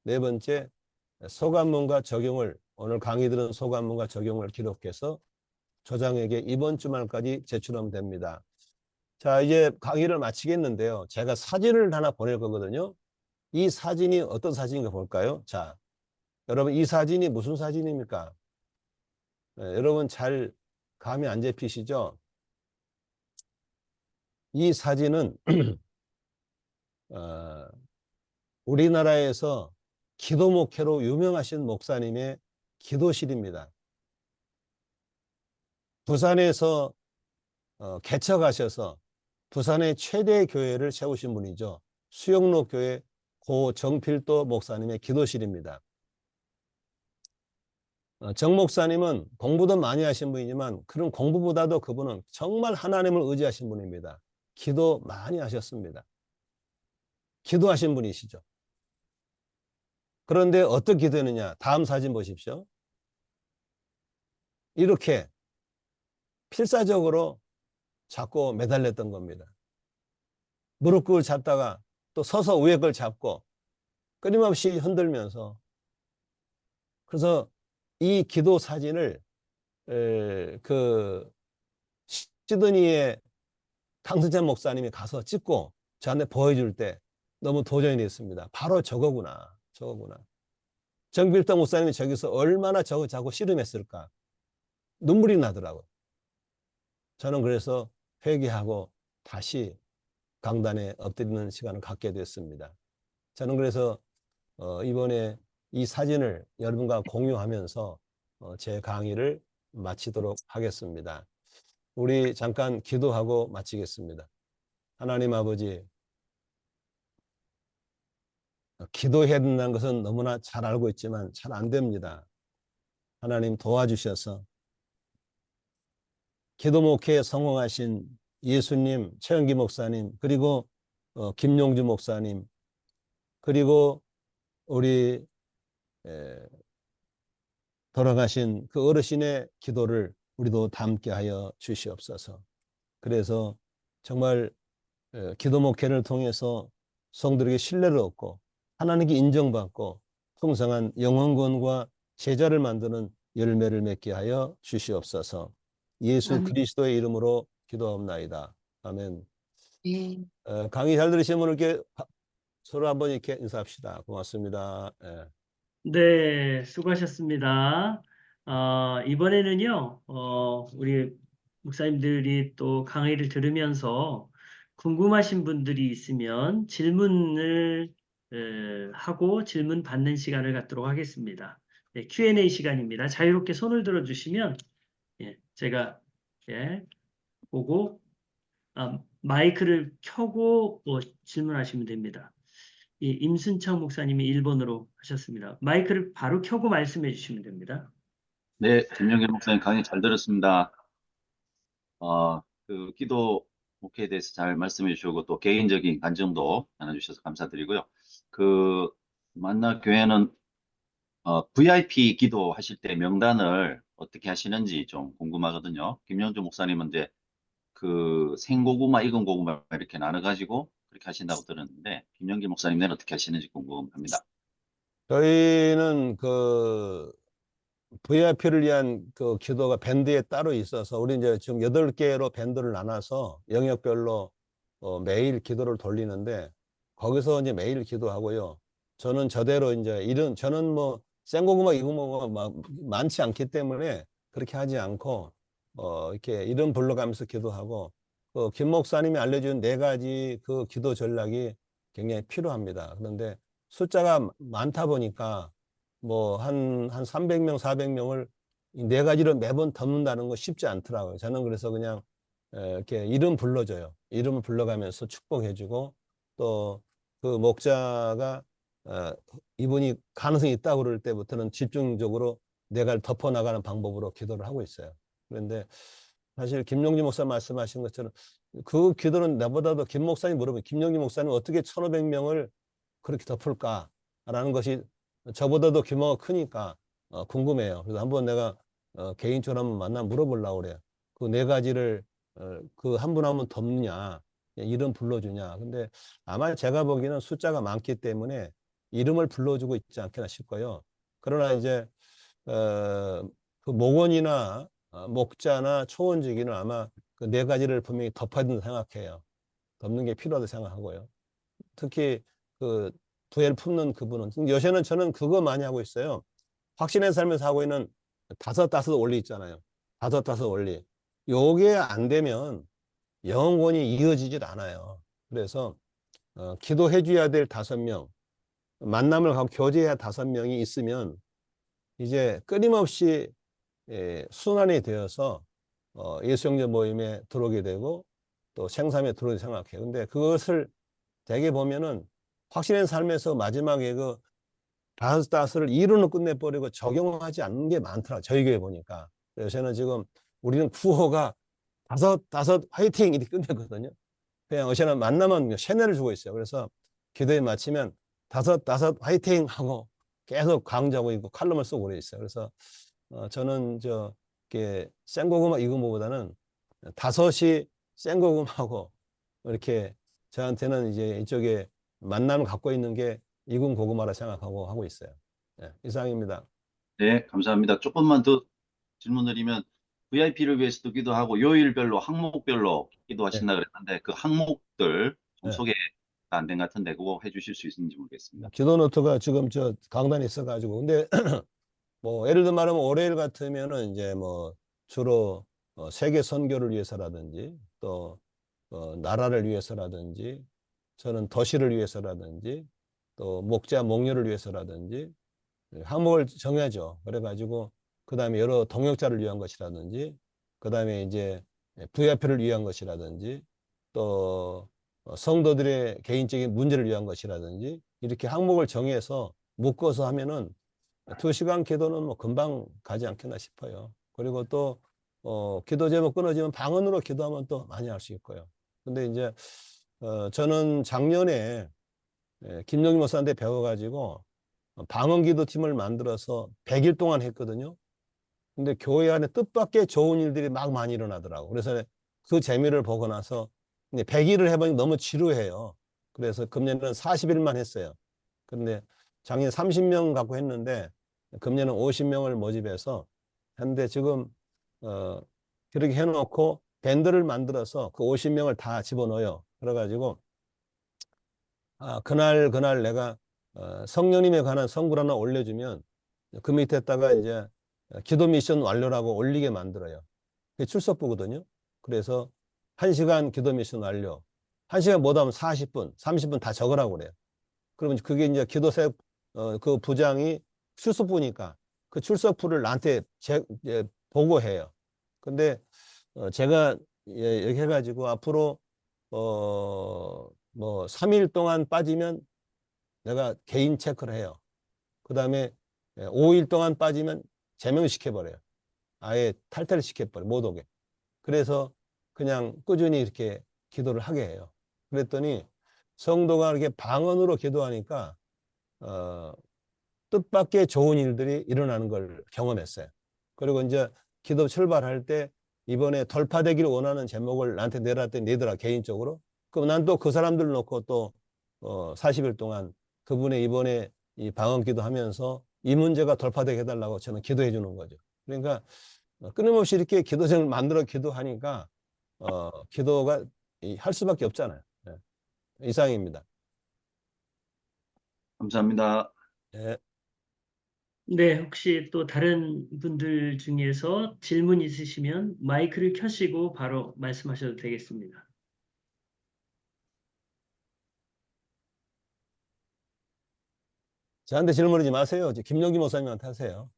A: 네 번째, 소감문과 적용을 오늘 강의 들은 소감문과 적용을 기록해서 조장에게 이번 주말까지 제출하면 됩니다. 자, 이제 강의를 마치겠는데요. 제가 사진을 하나 보낼 거거든요. 이 사진이 어떤 사진인가 볼까요? 자, 여러분 이 사진이 무슨 사진입니까? 여러분 잘 감이 안 잡히시죠? 이 사진은 우리나라에서 기도 목회로 유명하신 목사님의 기도실입니다. 부산에서 개척하셔서 부산의 최대 교회를 세우신 분이죠. 수영로 교회 고 정필도 목사님의 기도실입니다. 정 목사님은 공부도 많이 하신 분이지만 그런 공부보다도 그분은 정말 하나님을 의지하신 분입니다. 기도 많이 하셨습니다. 기도하신 분이시죠. 그런데 어떻게 기도했느냐? 다음 사진 보십시오. 이렇게 필사적으로 잡고 매달렸던 겁니다. 무릎을 잡다가 또 서서 위에 걸 잡고 끊임없이 흔들면서, 그래서 이 기도 사진을 그 시드니의 강승찬 목사님이 가서 찍고 저한테 보여줄 때 너무 도전이 됐습니다. 바로 저거구나. 정필동 목사님이 저기서 얼마나 저거 자고 씨름했을까. 눈물이 나더라고요. 저는 그래서 회개하고 다시 강단에 엎드리는 시간을 갖게 됐습니다. 저는 그래서 이번에 이 사진을 여러분과 공유하면서 제 강의를 마치도록 하겠습니다. 우리 잠깐 기도하고 마치겠습니다. 하나님 아버지, 기도해야 된다는 것은 너무나 잘 알고 있지만 잘 안 됩니다. 하나님 도와주셔서 기도 목회에 성공하신 예수님, 최영기 목사님, 그리고 김용주 목사님, 그리고 우리 돌아가신 그 어르신의 기도를 우리도 담게 하여 주시옵소서. 그래서 정말 기도 목회를 통해서 성도에게 신뢰를 얻고 하나님께 인정받고 풍성한 영혼권과 제자를 만드는 열매를 맺게 하여 주시옵소서. 예수
C: 아멘.
A: 그리스도의 이름으로 기도하옵나이다. 아멘.
C: 예.
A: 강의 잘 들으신 분을 이렇게 서로 한번 이렇게 인사합시다. 고맙습니다. 예.
B: 네, 수고하셨습니다. 이번에는요, 우리 목사님들이 또 강의를 들으면서 궁금하신 분들이 있으면 질문을 하고 질문 받는 시간을 갖도록 하겠습니다. 네, Q&A 시간입니다. 자유롭게 손을 들어주시면 제가 보고 마이크를 켜고 질문하시면 됩니다. 임순창 목사님이 1번으로 하셨습니다. 마이크를 바로 켜고 말씀해 주시면 됩니다.
D: 네, 김영길 목사님 강의 잘 들었습니다. 그 기도 목회에 대해서 잘 말씀해 주시고 또 개인적인 간증도 나눠주셔서 감사드리고요. 그 만나 교회는 VIP 기도하실 때 명단을 어떻게 하시는지 좀 궁금하거든요. 김영주 목사님은 이제 그 생고구마, 익은 고구마 이렇게 나눠가지고 그렇게 하신다고 들었는데 김영길 목사님은 어떻게 하시는지 궁금합니다.
A: 저희는 그 VIP를 위한 그 기도가 밴드에 따로 있어서 우리 이제 지금 8개로 밴드를 나눠서 영역별로 매일 기도를 돌리는데 거기서 이제 매일 기도하고요. 저는 저대로 이제 저는 뭐 생고구마 이고구마가 막 많지 않기 때문에 그렇게 하지 않고 이렇게 이름 불러가면서 기도하고 김 목사님이 알려준 4가지 그 기도 전략이 굉장히 필요합니다. 그런데 숫자가 많다 보니까 뭐 한 300명, 400명을 이 4가지로 매번 덮는다는 거 쉽지 않더라고요. 저는 그래서 그냥 이렇게 이름 불러줘요. 이름을 불러가면서 축복해주고 또 그 목자가 이분이 가능성이 있다고 그럴 때부터는 집중적으로 내가 덮어나가는 방법으로 기도를 하고 있어요. 그런데 사실 김용지 목사 말씀하신 것처럼 그 기도는 나보다도 김 목사님 물어보면 김용지 목사님 어떻게 1,500명을 그렇게 덮을까라는 것이 저보다도 규모가 크니까 궁금해요. 그래서 한번 내가 개인적으로 한번 만나 물어보려고 그래요. 그 4가지를 그 한 분 한 분 덮느냐, 이름 불러주냐. 근데 아마 제가 보기에는 숫자가 많기 때문에 이름을 불러주고 있지 않겠나 싶고요. 그러나 이제 그 목원이나 목자나 초원지기는 아마 그 4가지를 분명히 덮어야 된다고 생각해요. 덮는 게 필요하다고 생각하고요. 특히 그 부회를 품는 그분은 요새는 저는 그거 많이 하고 있어요. 확신의 삶에서 하고 있는 5 원리 있잖아요. 5 원리. 요게 안 되면 영원히 이어지질 않아요. 그래서 기도해 줘야 될 5명, 만남을 하고 교제해야 5명이 있으면 이제 끊임없이 순환이 되어서 예수영제 모임에 들어오게 되고 또 생삼에 들어오게 생각해요. 근데 그것을 대개 보면은 확신의 삶에서 마지막에 그 5을 이루는 끝내버리고 적용하지 않는 게 많더라고요. 저희 교회 보니까. 요새는 지금 우리는 구호가 5 화이팅! 이렇게 끝내거든요. 그냥 요새는 만나면 세뇌를 주고 있어요. 그래서 기도에 마치면 5 화이팅! 하고 계속 강조하고 있고 칼럼을 쓰고 그래 있어요. 그래서 저는 이렇게 생고구마 이고구마보다는 5이 생고구마하고 이렇게 저한테는 이제 이쪽에 만남을 갖고 있는 게 이군 고구마라 생각하고 하고 있어요. 네, 이상입니다.
D: 네, 감사합니다. 조금만 더 질문드리면 VIP를 위해서도 기도하고 요일별로 항목별로
A: 네,
D: 기도하신다 그랬는데 그 항목들 좀
A: 네.
D: 소개가 안 된 것 같은데 그거 해주실 수 있는지 모르겠습니다.
A: 기도 노트가 지금 저 강단에 있어가지고 근데 뭐 예를 들어 말하면 월요일 같으면은 이제 뭐 주로 세계 선교를 위해서라든지 또 나라를 위해서라든지 저는 도시를 위해서라든지 또 목자 목료를 위해서라든지 항목을 정해야죠. 그래가지고 그 다음에 여러 동역자를 위한 것이라든지 그 다음에 이제 VIP를 위한 것이라든지 또 성도들의 개인적인 문제를 위한 것이라든지 이렇게 항목을 정해서 묶어서 하면은 2시간 기도는 뭐 금방 가지 않겠나 싶어요. 그리고 또 기도 제목 끊어지면 방언으로 기도하면 또 많이 할 수 있고요. 근데 이제 저는 작년에 김영희 목사한테 배워가지고 방언기도팀을 만들어서 100일 동안 했거든요. 근데 교회 안에 뜻밖의 좋은 일들이 막 많이 일어나더라고. 그래서 그 재미를 보고 나서 이제 100일을 해보니 너무 지루해요. 그래서 금년에는 40일만 했어요. 그런데 작년 30명 갖고 했는데 금년은 50명을 모집해서 했는데 지금 그렇게 해놓고 밴드를 만들어서 그 50명을 다 집어넣어요. 그래가지고 그날 내가 성령님에 관한 성구 하나 올려주면 그 밑에다가 이제 기도 미션 완료라고 올리게 만들어요. 그게 출석부거든요. 그래서 1시간 기도 미션 완료. 1시간 못하면 40분, 30분 다 적으라고 그래요. 그러면 그게 이제 기도사 그 부장이 출석부니까 그 출석부를 나한테 보고해요. 근데 제가 얘기 해가지고 앞으로 뭐 3일 동안 빠지면 내가 개인 체크를 해요. 그 다음에 5일 동안 빠지면 제명시켜버려요. 아예 탈퇴를 시켜버려요. 못 오게. 그래서 그냥 꾸준히 이렇게 기도를 하게 해요. 그랬더니 성도가 이렇게 방언으로 기도하니까 뜻밖의 좋은 일들이 일어나는 걸 경험했어요. 그리고 이제 기도 출발할 때 이번에 돌파되기를 원하는 제목을 나한테 내놨더니 내더라 개인적으로. 그럼 난 또 그 사람들 놓고 또 40일 동안 그분의 이번에 이 방언 기도하면서 이 문제가 돌파되게 해달라고 저는 기도해 주는 거죠. 그러니까 끊임없이 이렇게 기도생을 만들어 기도하니까 기도가 할 수밖에 없잖아요. 네. 이상입니다.
D: 감사합니다.
A: 네.
B: 네, 혹시 또 다른 분들 중에서 질문 있으시면 마이크를 켜시고 바로 말씀하셔도 되겠습니다.
A: 저한테 질문하지 마세요. 김용기 목사님한테 하세요.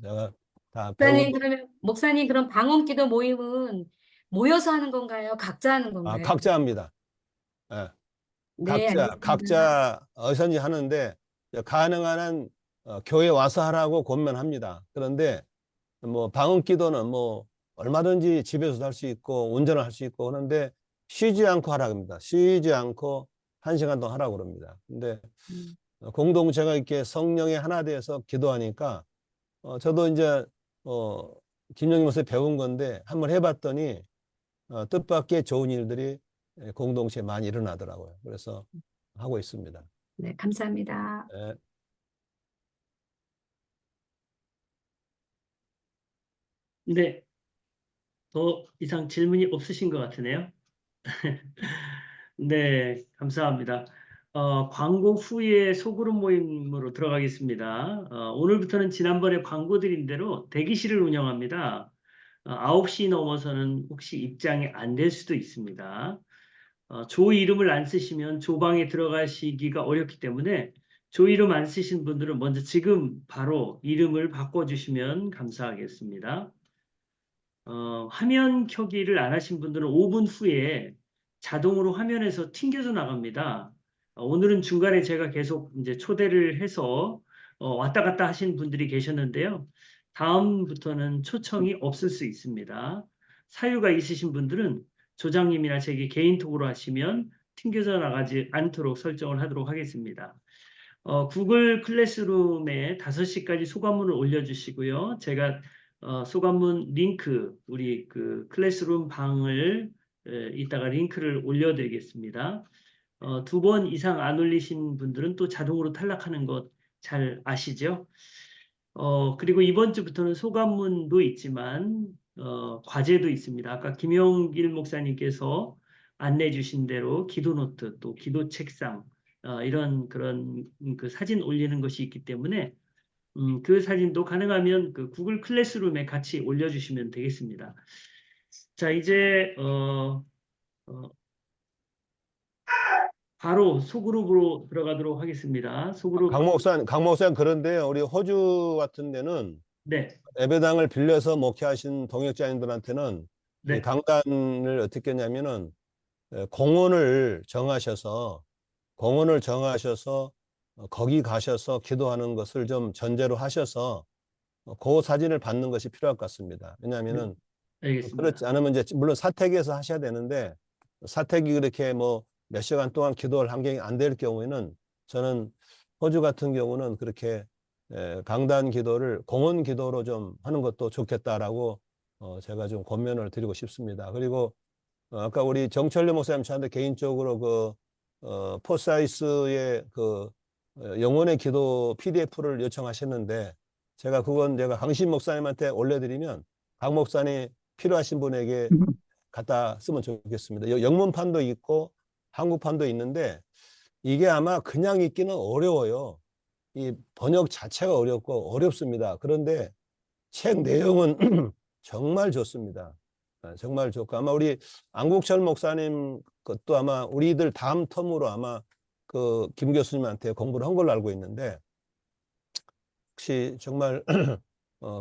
A: 제가 다
C: 목사님,
A: 배우고
C: 그러면, 목사님, 그럼 방언기도 모임은 모여서 하는 건가요? 각자 하는 건가요?
A: 각자 합니다. 예.
C: 네, 알겠습니다.
A: 각자 어선지 하는데 가능한 한 교회 와서 하라고 권면합니다. 그런데 뭐 방언 기도는 뭐 얼마든지 집에서도 할 수 있고 운전을 할 수 있고 그런데 쉬지 않고 하라고 합니다. 쉬지 않고 1시간 동안 하라고 그럽니다. 근데
C: 음.
A: 공동체가 이렇게 성령의 하나 되어서 기도하니까 저도 이제 김영희 목사님 배운 건데 한번 해봤더니 뜻밖의 좋은 일들이 공동체에 많이 일어나더라고요. 그래서 하고 있습니다.
C: 네, 감사합니다.
A: 예.
B: 네, 더 이상 질문이 없으신 것 같으네요. 네, 감사합니다. 광고 후에 소그룹 모임으로 들어가겠습니다. 오늘부터는 지난번에 광고 드린 대로 대기실을 운영합니다. 9시 넘어서는 혹시 입장이 안 될 수도 있습니다. 조 이름을 안 쓰시면 조방에 들어가시기가 어렵기 때문에 조 이름 안 쓰신 분들은 먼저 지금 바로 이름을 바꿔주시면 감사하겠습니다. 화면 켜기를 안 하신 분들은 5분 후에 자동으로 화면에서 튕겨져 나갑니다. 오늘은 중간에 제가 계속 이제 초대를 해서 왔다 갔다 하신 분들이 계셨는데요. 다음부터는 초청이 없을 수 있습니다. 사유가 있으신 분들은 조장님이나 제게 개인톡으로 하시면 튕겨져 나가지 않도록 설정을 하도록 하겠습니다. 구글 클래스룸에 5시까지 소감문을 올려주시고요. 제가 소감문 링크, 우리 그 클래스룸 방을 이따가 링크를 올려드리겠습니다. 2번 이상 안 올리신 분들은 또 자동으로 탈락하는 것 잘 아시죠? 그리고 이번 주부터는 소감문도 있지만 과제도 있습니다. 아까 김영길 목사님께서 안내 주신 대로 기도 노트 또 기도 책상 이런 그런 그 사진 올리는 것이 있기 때문에 그 사진도 가능하면 그 구글 클래스룸에 같이 올려주시면 되겠습니다. 자, 이제 바로 소그룹으로 들어가도록 하겠습니다. 소그룹
A: 강 목사님 그런데요. 우리 호주 같은 데는
B: 네,
A: 예배당을 빌려서 목회하신 동역자님들한테는 이
B: 네,
A: 강단을 어떻게 했냐면은 공원을 정하셔서 거기 가셔서 기도하는 것을 좀 전제로 하셔서 그 사진을 받는 것이 필요할 것 같습니다. 왜냐하면은
B: 알겠습니다.
A: 그렇지 않으면 이제 물론 사택에서 하셔야 되는데 사택이 그렇게 뭐 몇 시간 동안 기도할 환경이 안 될 경우에는 저는 호주 같은 경우는 그렇게 강단 기도를 공원 기도로 좀 하는 것도 좋겠다라고 제가 좀 권면을 드리고 싶습니다. 그리고 아까 우리 정철래 목사님 저한테 개인적으로 포사이스의 영혼의 기도 PDF를 요청하셨는데 제가 강신 목사님한테 올려드리면 강 목사님 필요하신 분에게 갖다 쓰면 좋겠습니다. 영문판도 있고 한국판도 있는데 이게 아마 그냥 읽기는 어려워요. 이 번역 자체가 어렵습니다. 그런데 책 내용은 정말 좋습니다. 정말 좋고 아마 우리 안국철 목사님 것도 아마 우리들 다음 텀으로 아마 김 교수님한테 공부를 한 걸로 알고 있는데 혹시 정말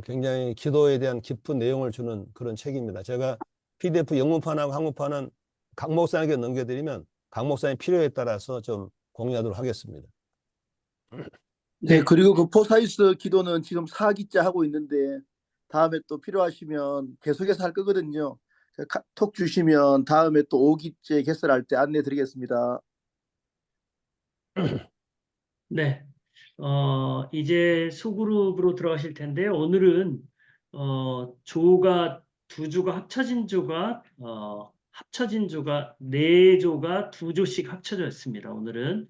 A: 굉장히 기도에 대한 깊은 내용을 주는 그런 책입니다. 제가 PDF 영문판하고 한국판은 강 목사님께 넘겨드리면 강 목사님 필요에 따라서 좀 공유하도록 하겠습니다.
E: 네, 그리고 그 포사이스 기도는 지금 4기째 하고 있는데 다음에 또 필요하시면 계속해서 할 거거든요. 톡 주시면 다음에 또 5기째 개설할 때 안내 드리겠습니다.
B: 네, 이제 소그룹으로 들어가실 텐데 오늘은 두 조가 합쳐진 조가 4조가 2조씩 합쳐졌습니다. 오늘은